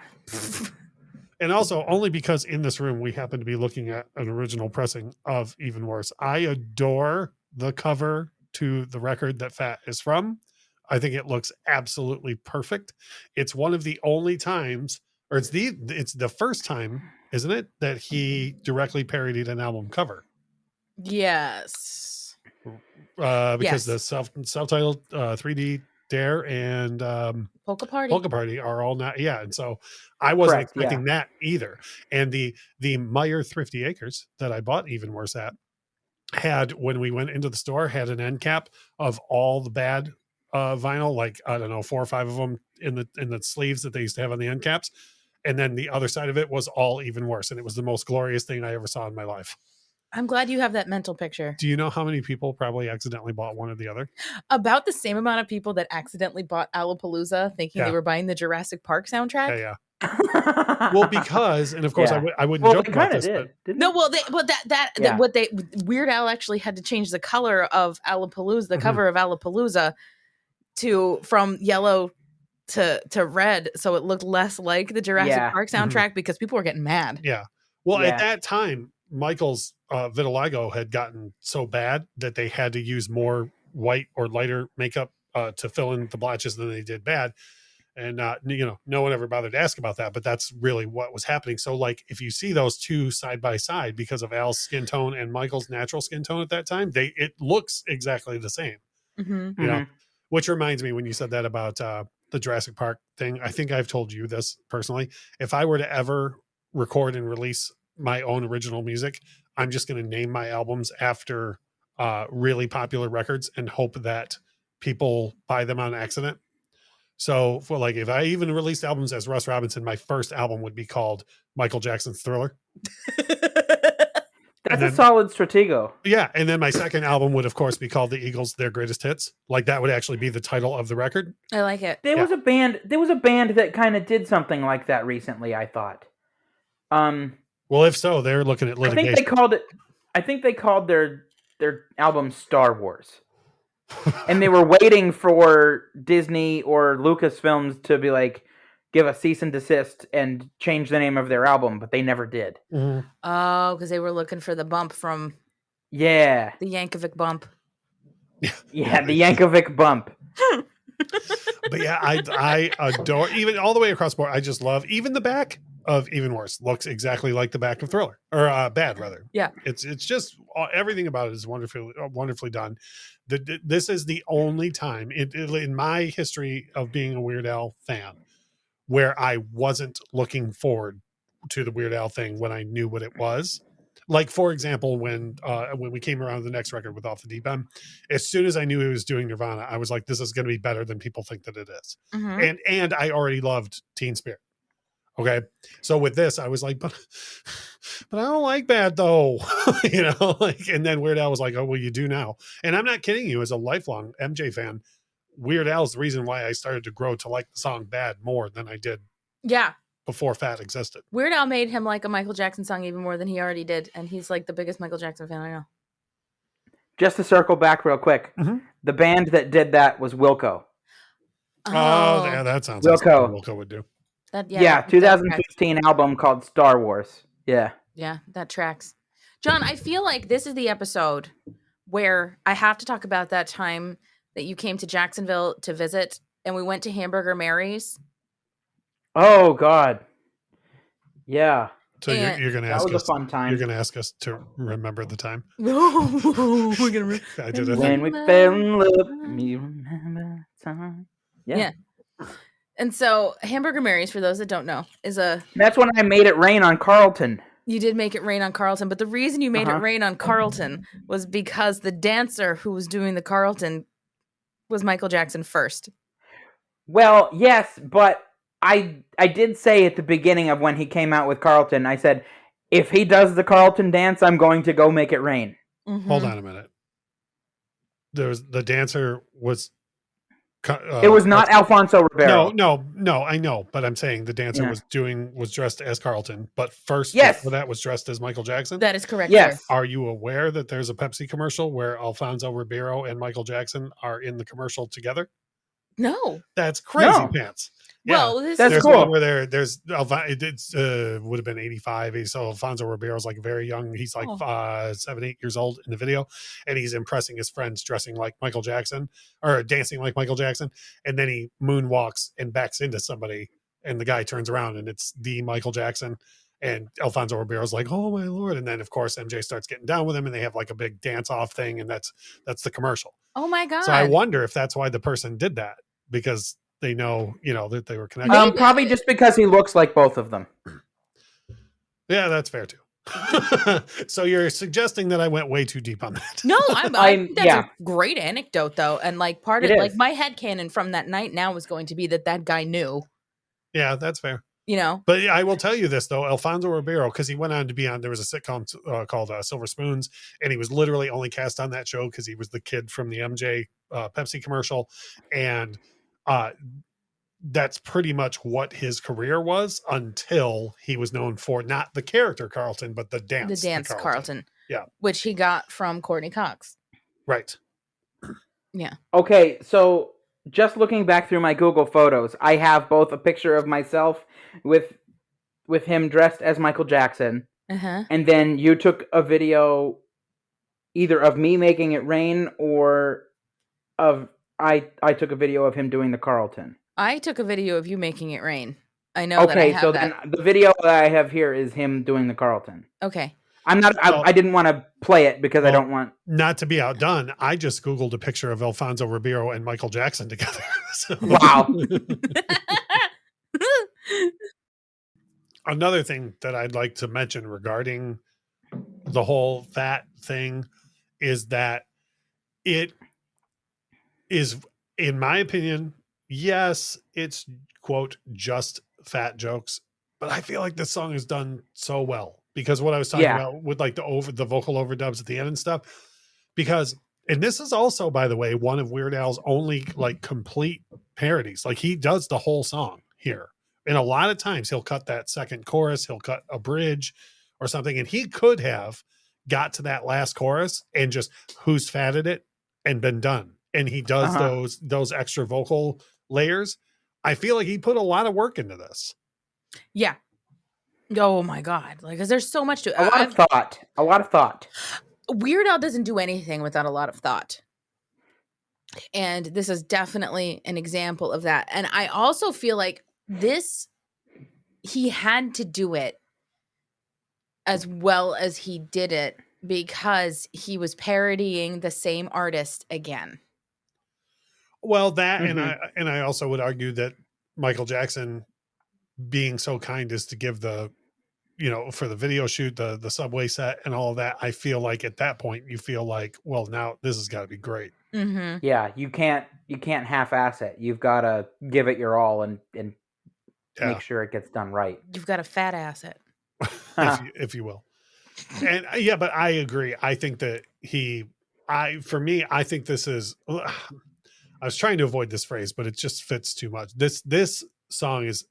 And also only because in this room we happen to be looking at an original pressing of Even Worse. I adore the cover to the record that Fat is from. I think it looks absolutely perfect. It's one of the only times, or it's the first time, isn't it, that he directly parodied an album cover? Yes. Because the self-titled 3D Dare and Polka Party are all not, and so I wasn't expecting that either. And the Meyer Thrifty Acres that I bought Even Worse at had, when we went into the store, had an end cap of all the bad vinyl, like I don't know, 4 or 5 of them in the sleeves that they used to have on the end caps, and then the other side of it was all Even Worse, and it was the most glorious thing I ever saw in my life. I'm glad you have that mental picture. Do you know how many people probably accidentally bought one or the other? About the same amount of people that accidentally bought Alapalooza thinking they were buying the Jurassic Park soundtrack. Yeah. Well, because, and of course I wouldn't joke about this, Weird Al actually had to change the color of Alapalooza, the cover of Alapalooza, from yellow to red, so it looked less like the Jurassic Park soundtrack because people were getting mad. Yeah. Well, at that time, Michael's vitiligo had gotten so bad that they had to use more white or lighter makeup to fill in the blotches than they did bad. And no one ever bothered to ask about that, but that's really what was happening. So like, if you see those two side by side, because of Al's skin tone and Michael's natural skin tone at that time, it looks exactly the same. Mm-hmm. You know, which reminds me, when you said that about the Jurassic Park thing, I think I've told you this personally. If I were to ever record and release my own original music, I'm just going to name my albums after really popular records and hope that people buy them on accident. So for like, if I even released albums as Russ Robinson, my first album would be called Michael Jackson's Thriller. That's a solid stratego. Yeah. And then my second album would of course be called The Eagles, Their Greatest Hits. Like that would actually be the title of the record. I like it. There was a band that kind of did something like that recently, I thought. Well, if so, they're looking at litigation. I think they called their album Star Wars. And they were waiting for Disney or Lucasfilms to be like, give a cease and desist and change the name of their album, but they never did. Mm-hmm. Oh, because they were looking for the bump from the Yankovic bump. Yeah, the Yankovic bump. But yeah, I adore, even all the way across the board. I just love, even the back of Even Worse looks exactly like the back of Thriller, or Bad rather. Yeah, it's just everything about it is wonderfully done. This is the only time in my history of being a Weird Al fan where I wasn't looking forward to the Weird Al thing when I knew what it was. Like, for example, when we came around to the next record with Off the Deep End, as soon as I knew he was doing Nirvana, I was like, this is going to be better than people think that it is. Mm-hmm. And I already loved Teen Spirit. Okay. So with this, I was like, but I don't like Bad though, and then Weird Al was like, oh, well, you do now. And I'm not kidding you, as a lifelong MJ fan, Weird Al is the reason why I started to grow to like the song Bad more than I did. Yeah. Before Fat existed. Weird Al made him like a Michael Jackson song even more than he already did. And he's like the biggest Michael Jackson fan I know. Just to circle back real quick. Mm-hmm. The band that did that was Wilco. Oh, yeah, that sounds like something Wilco would do. 2015 album called Star Wars. Yeah, that tracks. John, I feel like this is the episode where I have to talk about that time that you came to Jacksonville to visit, and we went to Hamburger Mary's. Oh God, yeah. So you're going to ask us. That was a fun time. You're going to ask us to remember the time. We're gonna. I did it. When we fell in love, you remember the time. Yeah. And so Hamburger Mary's, for those that don't know, is that's when I made it rain on Carlton. You did make it rain on Carlton, but the reason you made it rain on Carlton was because the dancer who was doing the Carlton was Michael Jackson first. Well, yes, but I did say at the beginning of when he came out with Carlton, I said, if he does the Carlton dance, I'm going to go make it rain. Mm-hmm. Hold on a minute. The dancer was... it was not Alfonso Ribeiro. No, I know, but I'm saying the dancer was dressed as Carlton, but first before that was dressed as Michael Jackson. That is correct. Yes. Sir. Are you aware that there's a Pepsi commercial where Alfonso Ribeiro and Michael Jackson are in the commercial together? No, that's crazy pants. Well, that's cool. One where there's it would have been 85. So Alfonso Ribeiro's like very young. He's like 7-8 years old in the video, and he's impressing his friends dressing like Michael Jackson or dancing like Michael Jackson. And then he moonwalks and backs into somebody, and the guy turns around and it's the Michael Jackson. And Alfonso Ribeiro's like, oh my Lord. And then of course MJ starts getting down with him, and they have like a big dance off thing, and that's the commercial. Oh my God. So I wonder if that's why the person did that, because they know, that they were connected. Probably just because he looks like both of them. Yeah, that's fair too. So you're suggesting that I went way too deep on that? No, I think that's a great anecdote though. And like part of it, like my headcanon from that night now was going to be that guy knew. Yeah, that's fair. But I will tell you this though, Alfonso Ribeiro, because he went on to be on, there was a sitcom called Silver Spoons, and he was literally only cast on that show because he was the kid from the MJ Pepsi commercial. And that's pretty much what his career was until he was known for not the character Carlton, but the dance. The dance Carlton. Yeah. Which he got from Courtney Cox. Right. Yeah. Okay, so just looking back through my Google photos, I have both a picture of myself with him dressed as Michael Jackson, and then you took a video either of me making it rain or of I took a video of him doing the Carlton. I took a video of you making it rain. I know that I Okay, have so that. then the video that I have here is him doing the Carlton. Okay. I'm not. I didn't want to play it because I don't want. Not to be outdone, I just Googled a picture of Alfonso Ribeiro and Michael Jackson together. So. Wow. Another thing that I'd like to mention regarding the whole fat thing is that it is, in my opinion, yes, it's quote just fat jokes, but I feel like this song is done so well because what I was talking about with like the vocal overdubs at the end and stuff, because, and this is also, by the way, one of Weird Al's only like complete parodies. Like he does the whole song here. And a lot of times he'll cut that second chorus, he'll cut a bridge or something. And he could have got to that last chorus and just who's fatted it and been done. And he does those extra vocal layers. I feel like he put a lot of work into this. Yeah. Oh my God. Like, cause there's so much to it. A lot of thought. Weird Al doesn't do anything without a lot of thought. And this is definitely an example of that. And I also feel like he had to do it as well as he did it because he was parodying the same artist again. Well, that and I also would argue that Michael Jackson being so kind as to give the, for the video shoot, the subway set and all of that, I feel like at that point you feel like, well, now this has got to be great. Mm-hmm. Yeah, you can't half-ass it. You've got to give it your all and make sure it gets done right. You've got a fat asset, if you will. And yeah, but I agree. I think that I think this is. I was trying to avoid this phrase, but it just fits too much. This song is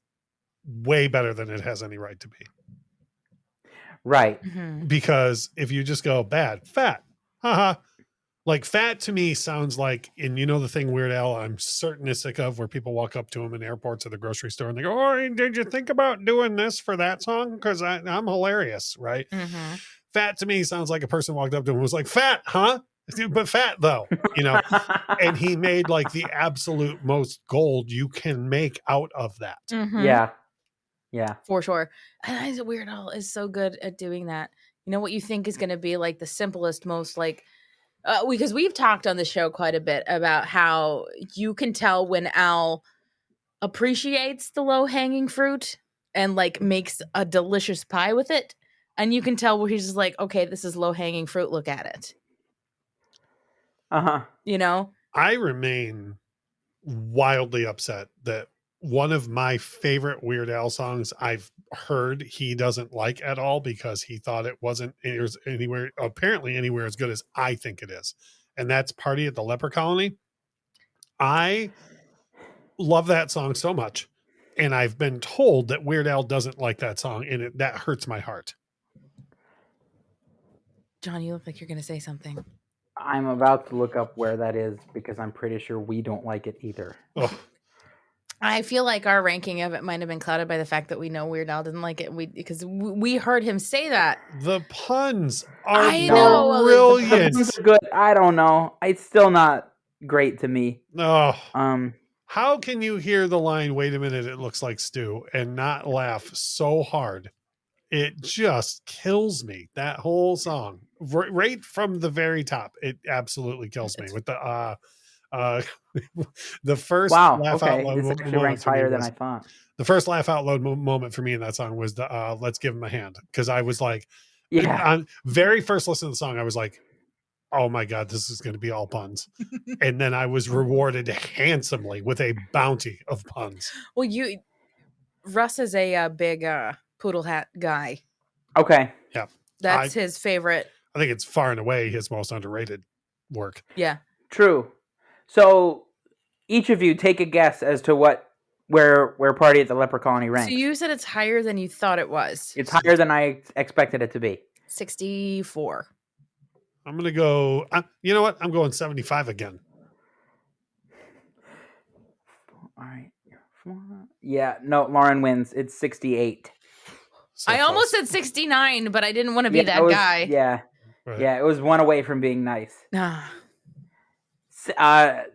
way better than it has any right to be. Right. Mm-hmm. Because if you just go bad, fat, haha. Like fat to me sounds like, and the thing Weird Al I'm certain is sick of, where people walk up to him in airports or the grocery store and they go, "Oh, did you think about doing this for that song? Because I'm hilarious," right? Mm-hmm. Fat to me sounds like a person walked up to him and was like, "Fat, huh? But fat though," And he made like the absolute most gold you can make out of that. Mm-hmm. Yeah, for sure. And Weird Al is so good at doing that. What you think is going to be like the simplest, most like. Because we've talked on the show quite a bit about how you can tell when Al appreciates the low-hanging fruit and like makes a delicious pie with it. And you can tell where he's just like, okay, this is low-hanging fruit. Look at it. I remain wildly upset that one of my favorite Weird Al songs I've heard he doesn't like at all because he thought it wasn't anywhere as good as I think it is. And that's Party at the Leper Colony. I love that song so much. And I've been told that Weird Al doesn't like that song, and that hurts my heart. John, you look like you're going to say something. I'm about to look up where that is because I'm pretty sure we don't like it either. Oh. I feel like our ranking of it might have been clouded by the fact that we know Weird Al didn't like it. Because we heard him say that. The puns are brilliant. The puns are good. I don't know. It's still not great to me. Oh. How can you hear the line, "Wait a minute, it looks like stew," and not laugh so hard? It just kills me. That whole song, right from the very top, it absolutely kills me. With the the first laugh out loud. This actually ranks higher than I thought. The first laugh out loud moment for me in that song was the "Let's Give Him a Hand," because I was like, on very first listen to the song, I was like, oh my God, this is going to be all puns. And then I was rewarded handsomely with a bounty of puns. Well, Russ is a big poodle hat guy. Okay. Yeah. That's his favorite. I think it's far and away his most underrated work. Yeah. True. So each of you take a guess as to where Party at the Leper Colony ranks. So you said it's higher than you thought it was. It's higher than I expected it to be. 64. I'm going to go, you know what? I'm going 75 again. All right. Yeah, no, Lauren wins. It's 68. So I almost said 69, but I didn't want to be that guy. Yeah. Right. Yeah, it was one away from being nice.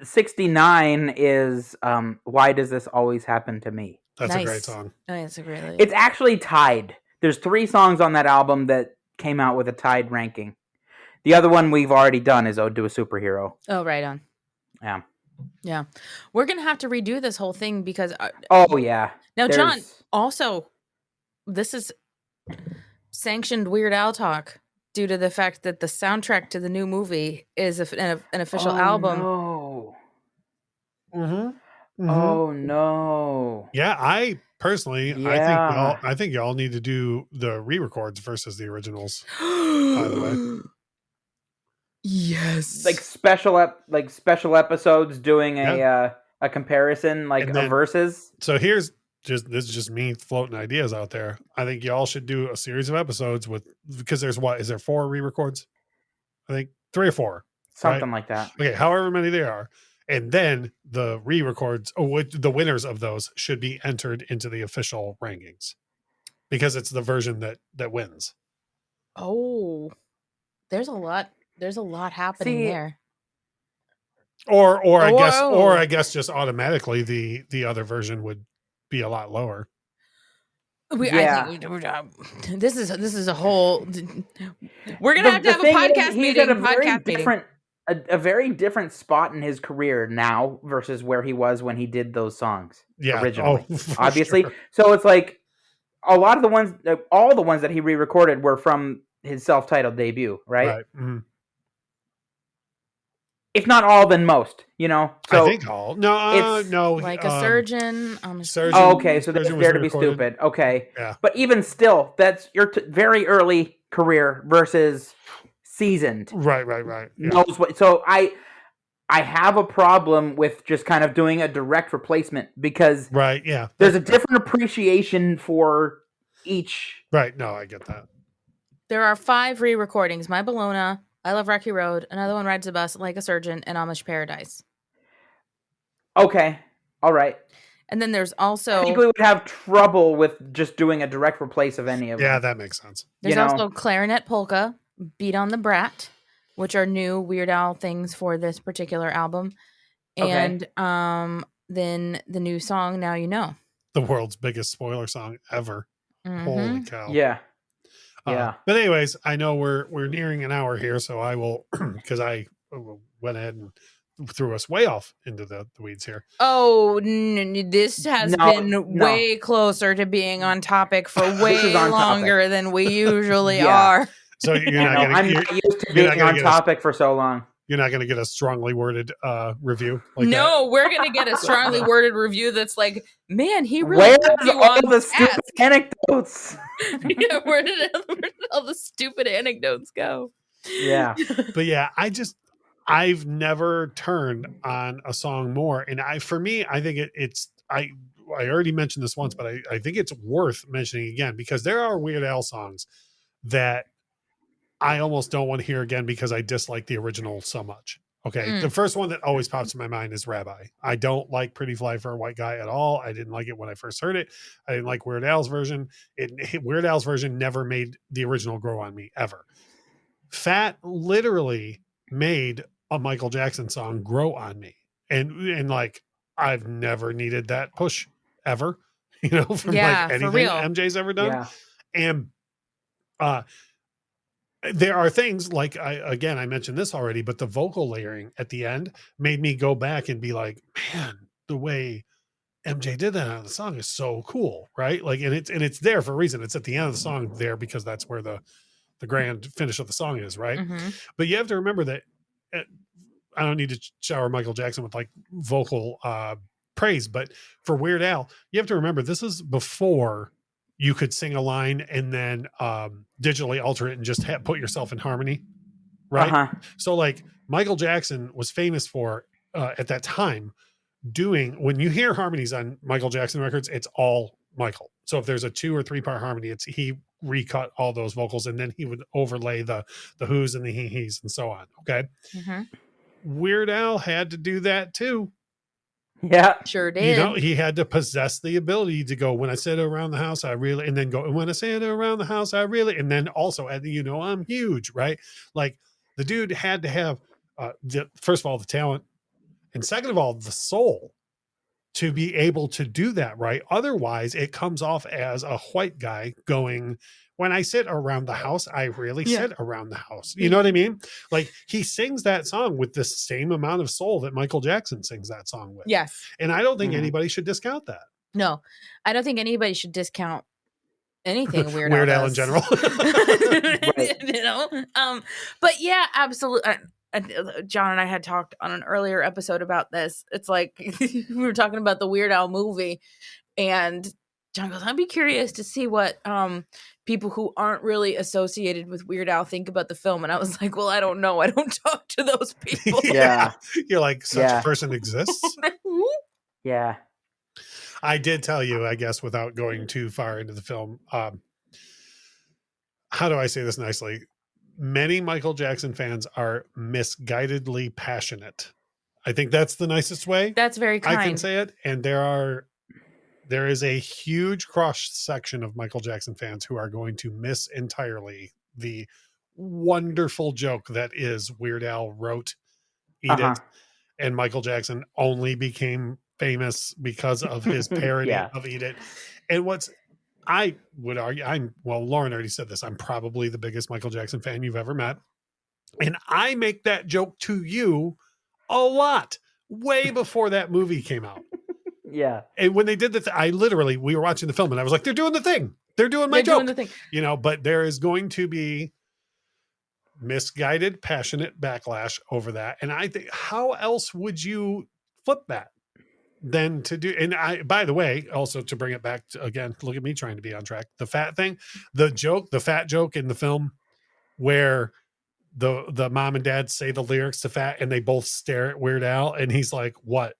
69 is Why Does This Always Happen to Me? That's Nice. a great song. Oh, it's a great. It's actually tied. There's 3 songs on that album that came out with a tied ranking. The other one we've already done is Ode to a Superhero. Oh, right on. Yeah. Yeah. We're going to have to redo this whole thing because... Oh, yeah. Now, John, also, this is sanctioned Weird Al talk due to the fact that the soundtrack to the new movie is an official album. No. Mm-hmm. Oh, no. Yeah, I personally, Yeah. I think y'all need to do the re-records versus the originals. By the way, yes, Like special episodes doing a comparison, like And then- a versus. so this is just me floating ideas out there. I think y'all should do a series of episodes because is there 4 re-records? I think 3 or 4. Something like that. Okay, however many there are. And then the re-records, the winners of those should be entered into the official rankings because it's the version that wins. Oh, there's a lot happening there. Or I guess just automatically the other version would be a lot lower. I think this is a whole. We're gonna have to have a podcast meeting. A very different spot in his career now versus where he was when he did those songs originally. Obviously, sure. So it's like a lot of the ones, all the ones that he re-recorded were from his self-titled debut, right? Mhm. If not all, then most. So I think all. No, it's no. Like a surgeon. Surgeon. Oh, okay, so that's Surgeon was Dare to Be re-recorded. Stupid. Okay. Yeah. But even still, that's your very early career versus seasoned. Right. Yeah. Knows what. So I have a problem with just kind of doing a direct replacement because Right. Yeah. there's a different appreciation for each. Right. No, I get that. There are 5 re-recordings: My Bologna, I Love Rocky Road, Another One Rides the Bus, Like a Surgeon, and Amish Paradise. Okay. All right. And then there's I also think we would have trouble with just doing a direct replace of any of Yeah, them. that makes sense. there's also Clarinet Polka, Beat on the Brat, which are new Weird Al things for this particular album. Okay. And then the new song, Now You Know. The world's biggest spoiler song ever. Mhm. Holy cow. Yeah. Yeah. But anyways, I know we're nearing an hour here, so I will because I went ahead and threw us way off into the weeds here. Oh, this has been No. way closer to being on topic for way is on longer than we usually Yeah. are. So you're I not know, gonna I'm you're, not used to you're not being gonna on get topic for so long. you're not gonna get a strongly worded review like No, we're gonna get a strongly worded review that's like, man, he really Where's put you all on the stupid task. anecdotes? Yeah, where did all the stupid anecdotes go? Yeah. that. But yeah, I've never turned on a song more, and I think it's I already mentioned this once, but I think it's worth mentioning again because there are Weird Al songs that I almost don't want to hear again because I dislike the original so much. Okay. The first one that always pops in my mind is Rabbi. I don't like Pretty Fly for a White Guy at all. I didn't like it when I first heard it. I didn't like Weird Al's version. Weird Al's version never made the original grow on me ever. Fat literally made a Michael Jackson song grow on me. And like, I've never needed that push ever, from Yeah, like for anything real. MJ's ever done. Yeah. And, there are things like I mentioned this already, but the vocal layering at the end made me go back and be like, man, the way MJ did that on the song is so cool, right? Like, and it's there for a reason. It's at the end of the song there because that's where the grand finish of the song is, right? Mm-hmm. But you have to remember that I don't need to shower Michael Jackson with like vocal praise, but for Weird Al, you have to remember this is before you could sing a line and then digitally alter it and just put yourself in harmony, right? Uh-huh. So like Michael Jackson was famous for at that time doing, when you hear harmonies on Michael Jackson records, it's all Michael. So if there's a 2 or 3 part harmony, he recut all those vocals and then he would overlay the who's and the he's and so on. Okay. Mm-hmm. Weird Al had to do that too. Yeah. Sure did. He had to possess the ability to go, when I said around the house, I really, and then go, and when I said around the house, I really, and then also add I'm huge, right? Like the dude had to have first of all, the talent And second of all, the soul to be able to do that, right? Otherwise, it comes off as a white guy going, when I sit around the house, I really sit around the house. You know what I mean? Like, he sings that song with the same amount of soul that Michael Jackson sings that song with. Yes. And I don't think anybody should discount that. No, I don't think anybody should discount anything Weird Al in general. You know? But yeah, absolutely. John and I had talked on an earlier episode about this. It's like we were talking about the Weird Al movie, and John goes, I'd be curious to see what people who aren't really associated with Weird Al think about the film. And I was like, well, I don't know. I don't talk to those people. Yeah. You're like, such a person exists? Yeah. I did tell you, I guess, without going too far into the film, how do I say this nicely? Many Michael Jackson fans are misguidedly passionate. I think that's the nicest way. That's very kind. I can say it. And there is a huge cross section of Michael Jackson fans who are going to miss entirely the wonderful joke that is Weird Al wrote Eat It, and Michael Jackson only became famous because of his parody of Eat It. And I would argue, Lauren already said this, I'm probably the biggest Michael Jackson fan you've ever met. And I make that joke to you a lot, way before that movie came out. Yeah. And when they did we were watching the film and I was like, they're doing the thing. They're doing my joke. Doing the thing. You know, but there is going to be misguided, passionate backlash over that. And I think, how else would you flip that than to do? And by the way, also to bring it back to, again, look at me trying to be on track. The fat thing, the fat joke in the film where the mom and dad say the lyrics to Fat and they both stare at Weird Al and he's like, what?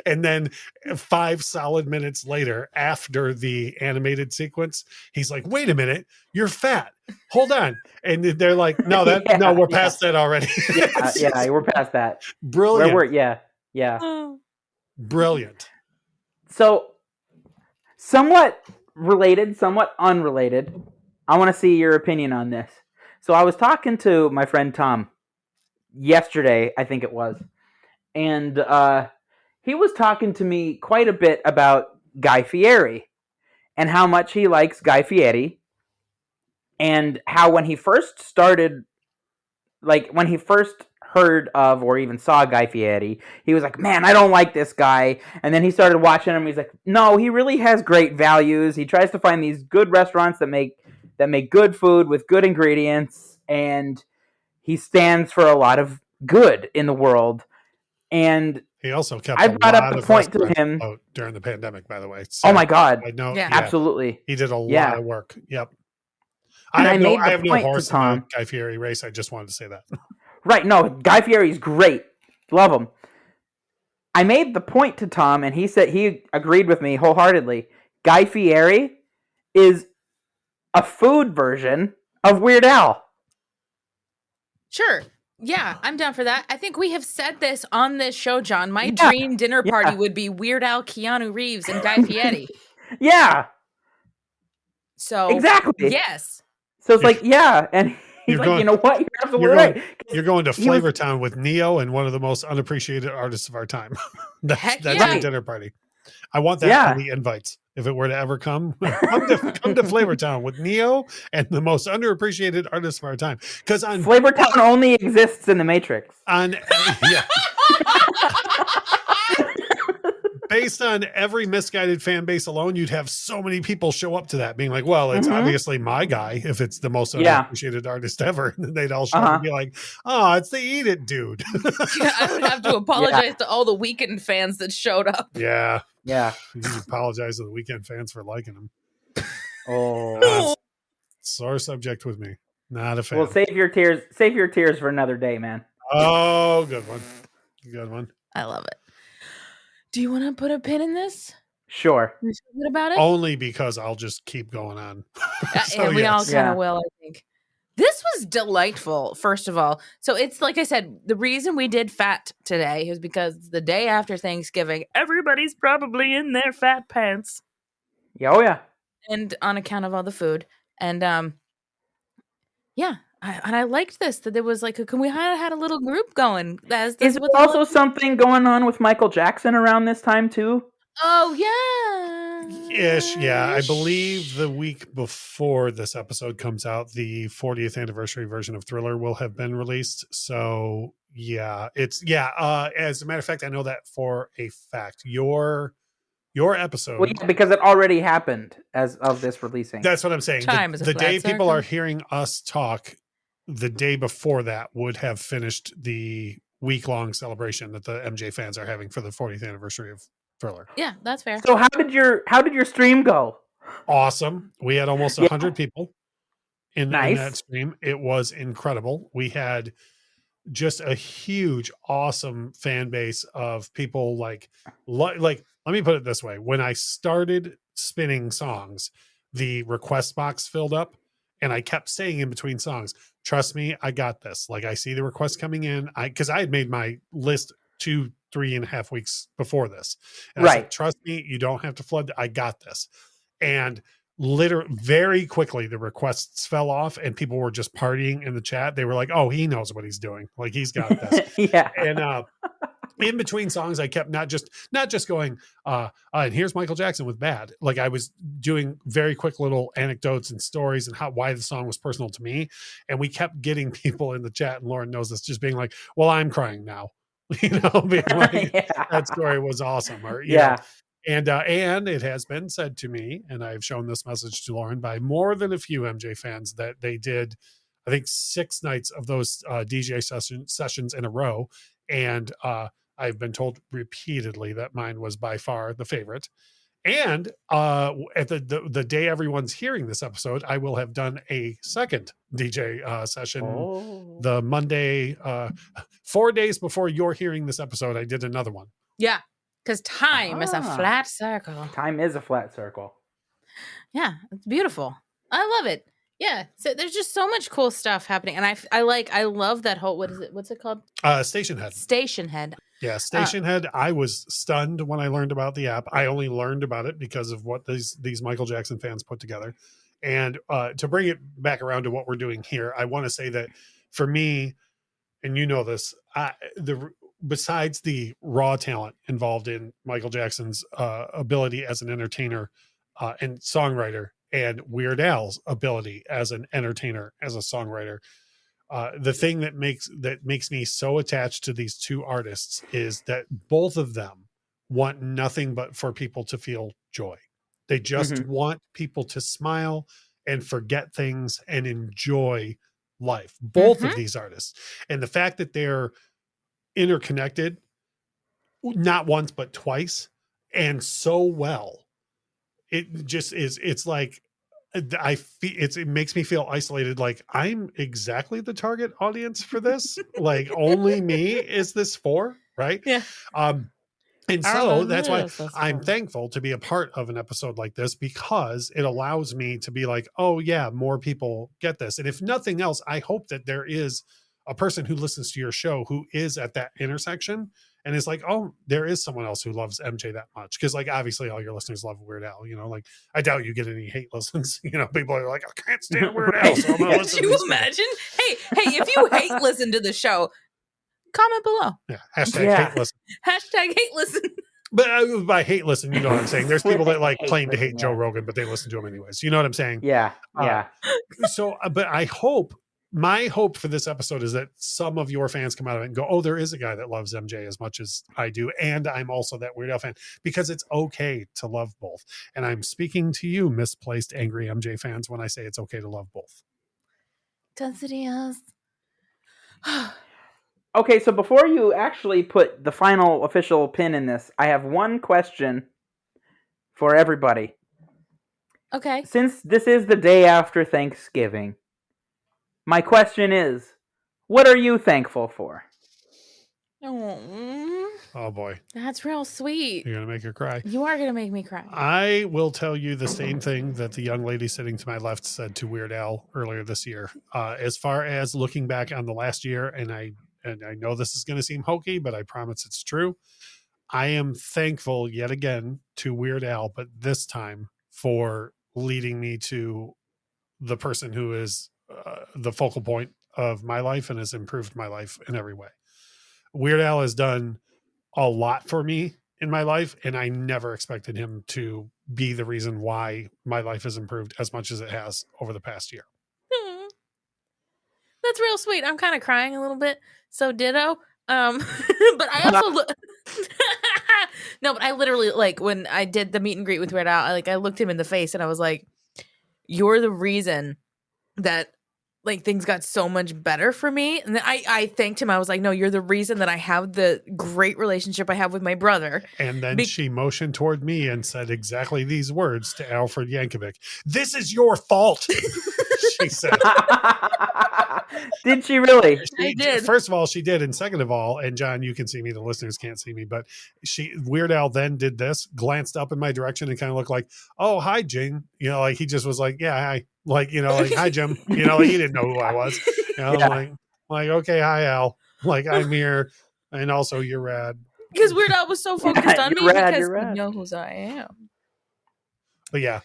And then 5 solid minutes later, after the animated sequence, he's like, wait a minute, you're fat. Hold on. And they're like, no, we're past that already. We're past that. Brilliant. Yeah. Brilliant. So, somewhat related, somewhat unrelated. I want to see your opinion on this. So I was talking to my friend Tom yesterday, I think it was, and he was talking to me quite a bit about Guy Fieri and how much he likes Guy Fieri, and how when he first started, like when he first heard of or even saw Guy Fieri, he was like, man, I don't like this guy. And then he started watching him. He's like, no, he really has great values. He tries to find these good restaurants that make good food with good ingredients, and he stands for a lot of good in the world. And he also kept I brought up the point to him during the pandemic, by the way. So oh my God. I know. Yeah. Absolutely. He did a lot of work. Yep. And I made have the no point horse to Tom. in the Guy Fieri race. I just wanted to say that. Right. No, Guy Fieri's great. Love him. I made the point to Tom, and he said he agreed with me wholeheartedly. Guy Fieri is a food version of Weird Al. Sure. Yeah, I'm down for that. I think we have said this on this show, John. My dream dinner party would be Weird Al, Keanu Reeves, and Guy Fieri. Yeah. So exactly. Yes. So it's like, and he's like, you know what? You're absolutely right. You're going to Flavortown with Neo and one of the most unappreciated artists of our time. That's a dinner party. I want that on the invites. If it were to ever come to Flavortown with Neo and the most underappreciated artist of our time. Because on Flavortown only exists in the Matrix. Based on every misguided fan base alone, you'd have so many people show up to that being like, well, it's obviously my guy if it's the most underappreciated artist ever. And they'd all show up and be like, oh, it's the Eat It dude. I would have to apologize to all the Weeknd fans that showed up. Yeah. Yeah. You apologize to the Weeknd fans for liking him. Oh. Sore subject with me. Not a fan. Well, save your tears for another day, man. Oh, good one. Good one. I love it. Do you want to put a pin in this? Sure. You feel good about it? Only because I'll just keep going on. And we all kind of will, I think. This was delightful, first of all. So it's like I said, the reason we did fat today is because the day after Thanksgiving, everybody's probably in their fat pants. Yeah, oh yeah. And on account of all the food. And I liked this, that there was like we had a little group going. Is there also something going on with Michael Jackson around this time too? Oh yeah. Ish, yeah. I believe the week before this episode comes out, the 40th anniversary version of Thriller will have been released. So yeah, as a matter of fact, I know that for a fact. Your episode, well, yeah, because it already happened as of this releasing. That's what I'm saying. Time is a the flat day people circle. are hearing us talk, the day before that would have finished the week-long celebration that the MJ fans are having for the 40th anniversary of Thriller. Yeah, that's fair. So how did your stream go? Awesome. We had almost 100 people in that stream. It was incredible. We had just a huge, awesome fan base of people like, let me put it this way. When I started spinning songs, the request box filled up and I kept saying in between songs, trust me, I got this. Like I see the requests coming in. Cause I had made my list 3.5 weeks before this. And I said, trust me, you don't have to flood. I got this. And literally very quickly the requests fell off and people were just partying in the chat. They were like, oh, he knows what he's doing. Like he's got this. Yeah. And in between songs, I kept not just going, and here's Michael Jackson with Bad. Like I was doing very quick little anecdotes and stories and why the song was personal to me. And we kept getting people in the chat, and Lauren knows this, just being like, well, I'm crying now. Being like, that story was awesome. Or, you know, and it has been said to me, and I've shown this message to Lauren by more than a few MJ fans, that they did, I think, 6 nights of those DJ sessions in a row. And I've been told repeatedly that mine was by far the favorite. And at the day everyone's hearing this episode, I will have done a second DJ session the Monday, 4 days before you're hearing this episode. I did another one. Yeah. Because time is a flat circle. Time is a flat circle. Yeah, it's beautiful. I love it. Yeah, so there's just so much cool stuff happening, and I love that whole, what is it? What's it called? Station Head. Station Head. Yeah, Station Head. I was stunned when I learned about the app. I only learned about it because of what these Michael Jackson fans put together. And to bring it back around to what we're doing here, I want to say that for me, and you know this, besides the raw talent involved in Michael Jackson's ability as an entertainer and songwriter, and Weird Al's ability as an entertainer, as a songwriter, the thing that makes me so attached to these two artists is that both of them want nothing but for people to feel joy. They just want people to smile and forget things and enjoy life. Both of these artists. And the fact that they're interconnected, not once, but twice, and so well, it just is. It's like, I feel it makes me feel isolated. Like I'm exactly the target audience for this. Like only me is this for, right? Yeah. And so that's why I'm thankful to be a part of an episode like this, because it allows me to be like, oh yeah, more people get this. And if nothing else, I hope that there is a person who listens to your show who is at that intersection and is like, oh, there is someone else who loves MJ that much. Cause like, obviously all your listeners love Weird Al, you know, like I doubt you get any hate listens, you know, people are like, I can't stand Weird Al. So I'm gonna listen Can you imagine? Hey, if you hate listen to the show, comment below. Yeah. Hate listen. Hashtag hate listen. But by hate listen, you know what I'm saying? There's people that like claim to hate Joe Rogan, but they listen to him anyways. You know what I'm saying? Yeah. Yeah. But my hope for this episode is that some of your fans come out of it and go, oh, there is a guy that loves MJ as much as I do. And I'm also that Weird Al fan, because it's okay to love both. And I'm speaking to you, misplaced, angry MJ fans, when I say it's okay to love both. Does it is? Okay, so before you actually put the final official pin in this, I have one question for everybody. Okay. Since this is the day after Thanksgiving, my question is, what are you thankful for? Oh boy. That's real sweet. You're going to make her cry. You are going to make me cry. I will tell you the same thing that the young lady sitting to my left said to Weird Al earlier this year. As far as looking back on the last year, and I know this is going to seem hokey, but I promise it's true. I am thankful yet again to Weird Al, but this time for leading me to the person who is the focal point of my life and has improved my life in every way. Weird Al has done a lot for me in my life, and I never expected him to be the reason why my life has improved as much as it has over the past year. That's real sweet. I'm kind of crying a little bit. So ditto. But I also no, but I literally, like, when I did the meet and greet with Weird Al, I looked him in the face and I was like, "You're the reason that like things got so much better for me." And then I thanked him. I was like, "No, you're the reason that I have the great relationship I have with my brother." And then she motioned toward me and said exactly these words to Alfred Yankovic. "This is your fault." She said. Did she really? I did. First of all, she did. And second of all, and John, you can see me, the listeners can't see me, but Weird Al then did this, glanced up in my direction and kind of looked like, "Oh, hi, Jing." You know, like he just was like, "Yeah, hi." Like, you know, like, "Hi, Jim." You know, like he didn't know who I was. You know, Yeah. like, "Okay, hi, Al." Like, "I'm here. And also you're rad." Because Weird Al was so focused on me You're rad, because you're rad. he knows who I am. But yeah,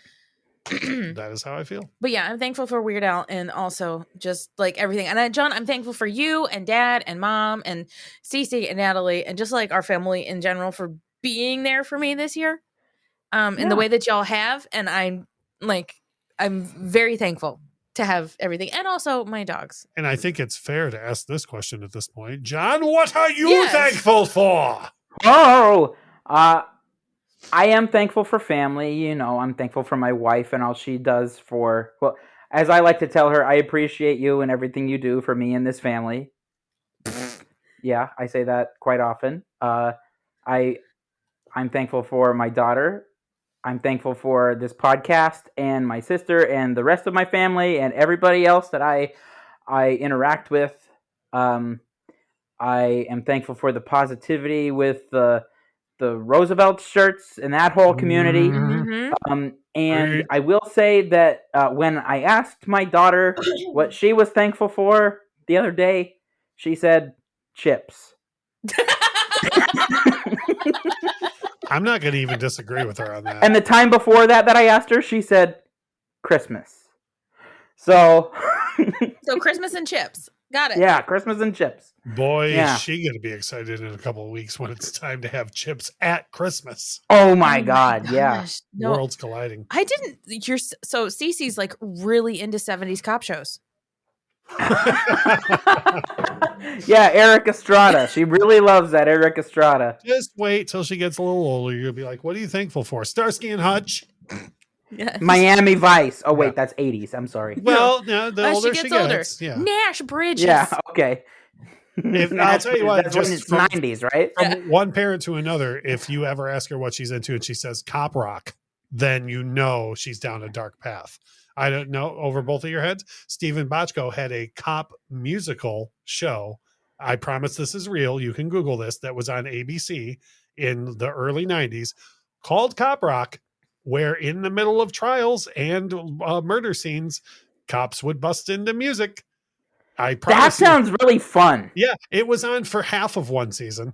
that is how I feel. But yeah, I'm thankful for Weird Al and also just like everything. And John, I'm thankful for you and Dad and Mom and Cece and Natalie and just like our family in general for being there for me this year. In the way that y'all have. And I'm very thankful to have everything. And also my dogs. And I think it's fair to ask this question at this point. John, what are you thankful for? Oh, I am thankful for family. You know, I'm thankful for my wife and all she does for, well, as I like to tell her, I appreciate you and everything you do for me and this family. Yeah, I say that quite often. I'm thankful for my daughter. I'm thankful for this podcast and my sister and the rest of my family and everybody else that I interact with. I am thankful for the positivity with the Roosevelt shirts and that whole community. Mm-hmm. And I will say that when I asked my daughter what she was thankful for the other day, she said chips. I'm not going to even disagree with her on that. And the time before that I asked her, she said Christmas. So Christmas and chips. Got it. Yeah, Christmas and chips. Boy, Yeah. is she going to be excited in a couple of weeks when it's time to have chips at Christmas. Oh my God, yeah. No, Worlds colliding. I didn't. So Cece's like really into 70s cop shows. Yeah, Eric Estrada. She really loves that Eric Estrada. Just wait till she gets a little older. You'll be like, "What are you thankful for?" Starsky and Hutch. Yes. Miami Vice. Oh wait, Yeah. That's 80s. I'm sorry. Well, no, the As older she she gets gets. older. Yeah. Nash Bridges. Yeah, okay. I'll tell you what, That's when just it's from- 90s, right? From one parent to another, if you ever ask her what she's into and she says cop rock, then you know she's down a dark path. I don't know, over both of your heads, Stephen Bochco had a cop musical show. I promise this is real. You can Google this. That was on ABC in the early 90s called Cop Rock, where in the middle of trials and murder scenes, cops would bust into music. I promise That sounds really fun. Yeah, it was on for half of one season.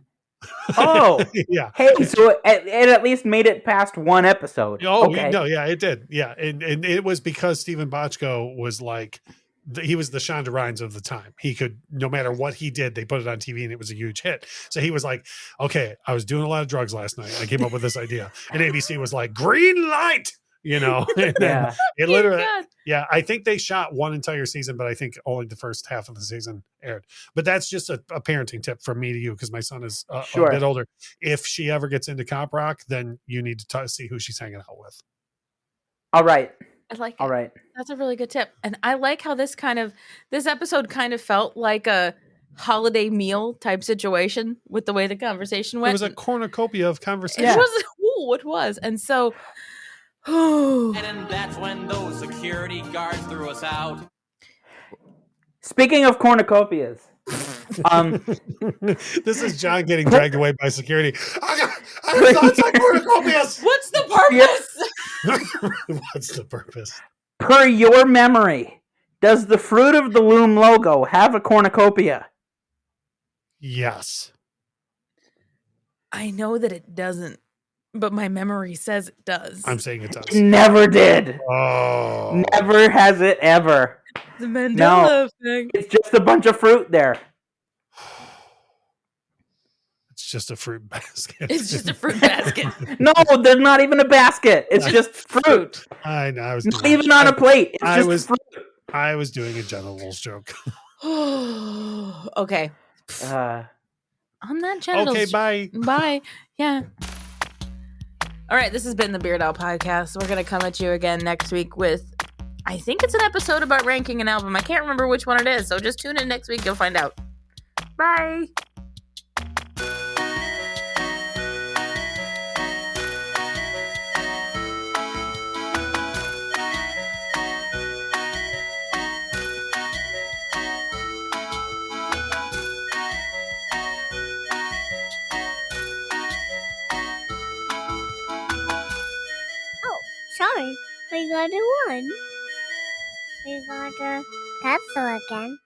Oh, yeah. Hey, so it at least made it past one episode. Oh, okay. no, yeah, it did. Yeah, and it was because Stephen Bochco was like, he was the Shonda Rhimes of the time. He could, no matter what he did, they put it on TV and it was a huge hit. So he was like, okay, I was doing a lot of drugs last night. I came up with this idea. And ABC was like, green light, you know? And then Yeah. it literally, God. yeah, I think they shot one entire season, but I think only the first half of the season aired. But that's just a parenting tip from me to you, because my son is a bit older. If she ever gets into cop rock, then you need to see who she's hanging out with. All right. I like it. All right. That's a really good tip. And I like how this episode kind of felt like a holiday meal type situation with the way the conversation went. It was a cornucopia of conversation. It was. And so, And that's when those security guards threw us out. Speaking of cornucopias, this is John getting dragged away by security. I got thoughts on cornucopias. what's the purpose? What's the purpose? per your memory, does the Fruit of the Loom logo have a cornucopia? Yes. I know that it doesn't. But my memory says it does. I'm saying it does. It never did. Oh. Never has it ever. The Mandela effect. It's just a bunch of fruit there. It's just a fruit basket. It's just a fruit basket. No, there's not even a basket. It's just fruit. I know. I was Not even on a plate. It's just fruit. I was doing a genitals joke. Okay. On that genitals. Okay, bye. Bye. Yeah. All right, this has been the Beard Owl Podcast. We're going to come at you again next week with, I think it's an episode about ranking an album. I can't remember which one it is, so just tune in next week. You'll find out. Bye. Sorry, we got a one. We got a pencil again.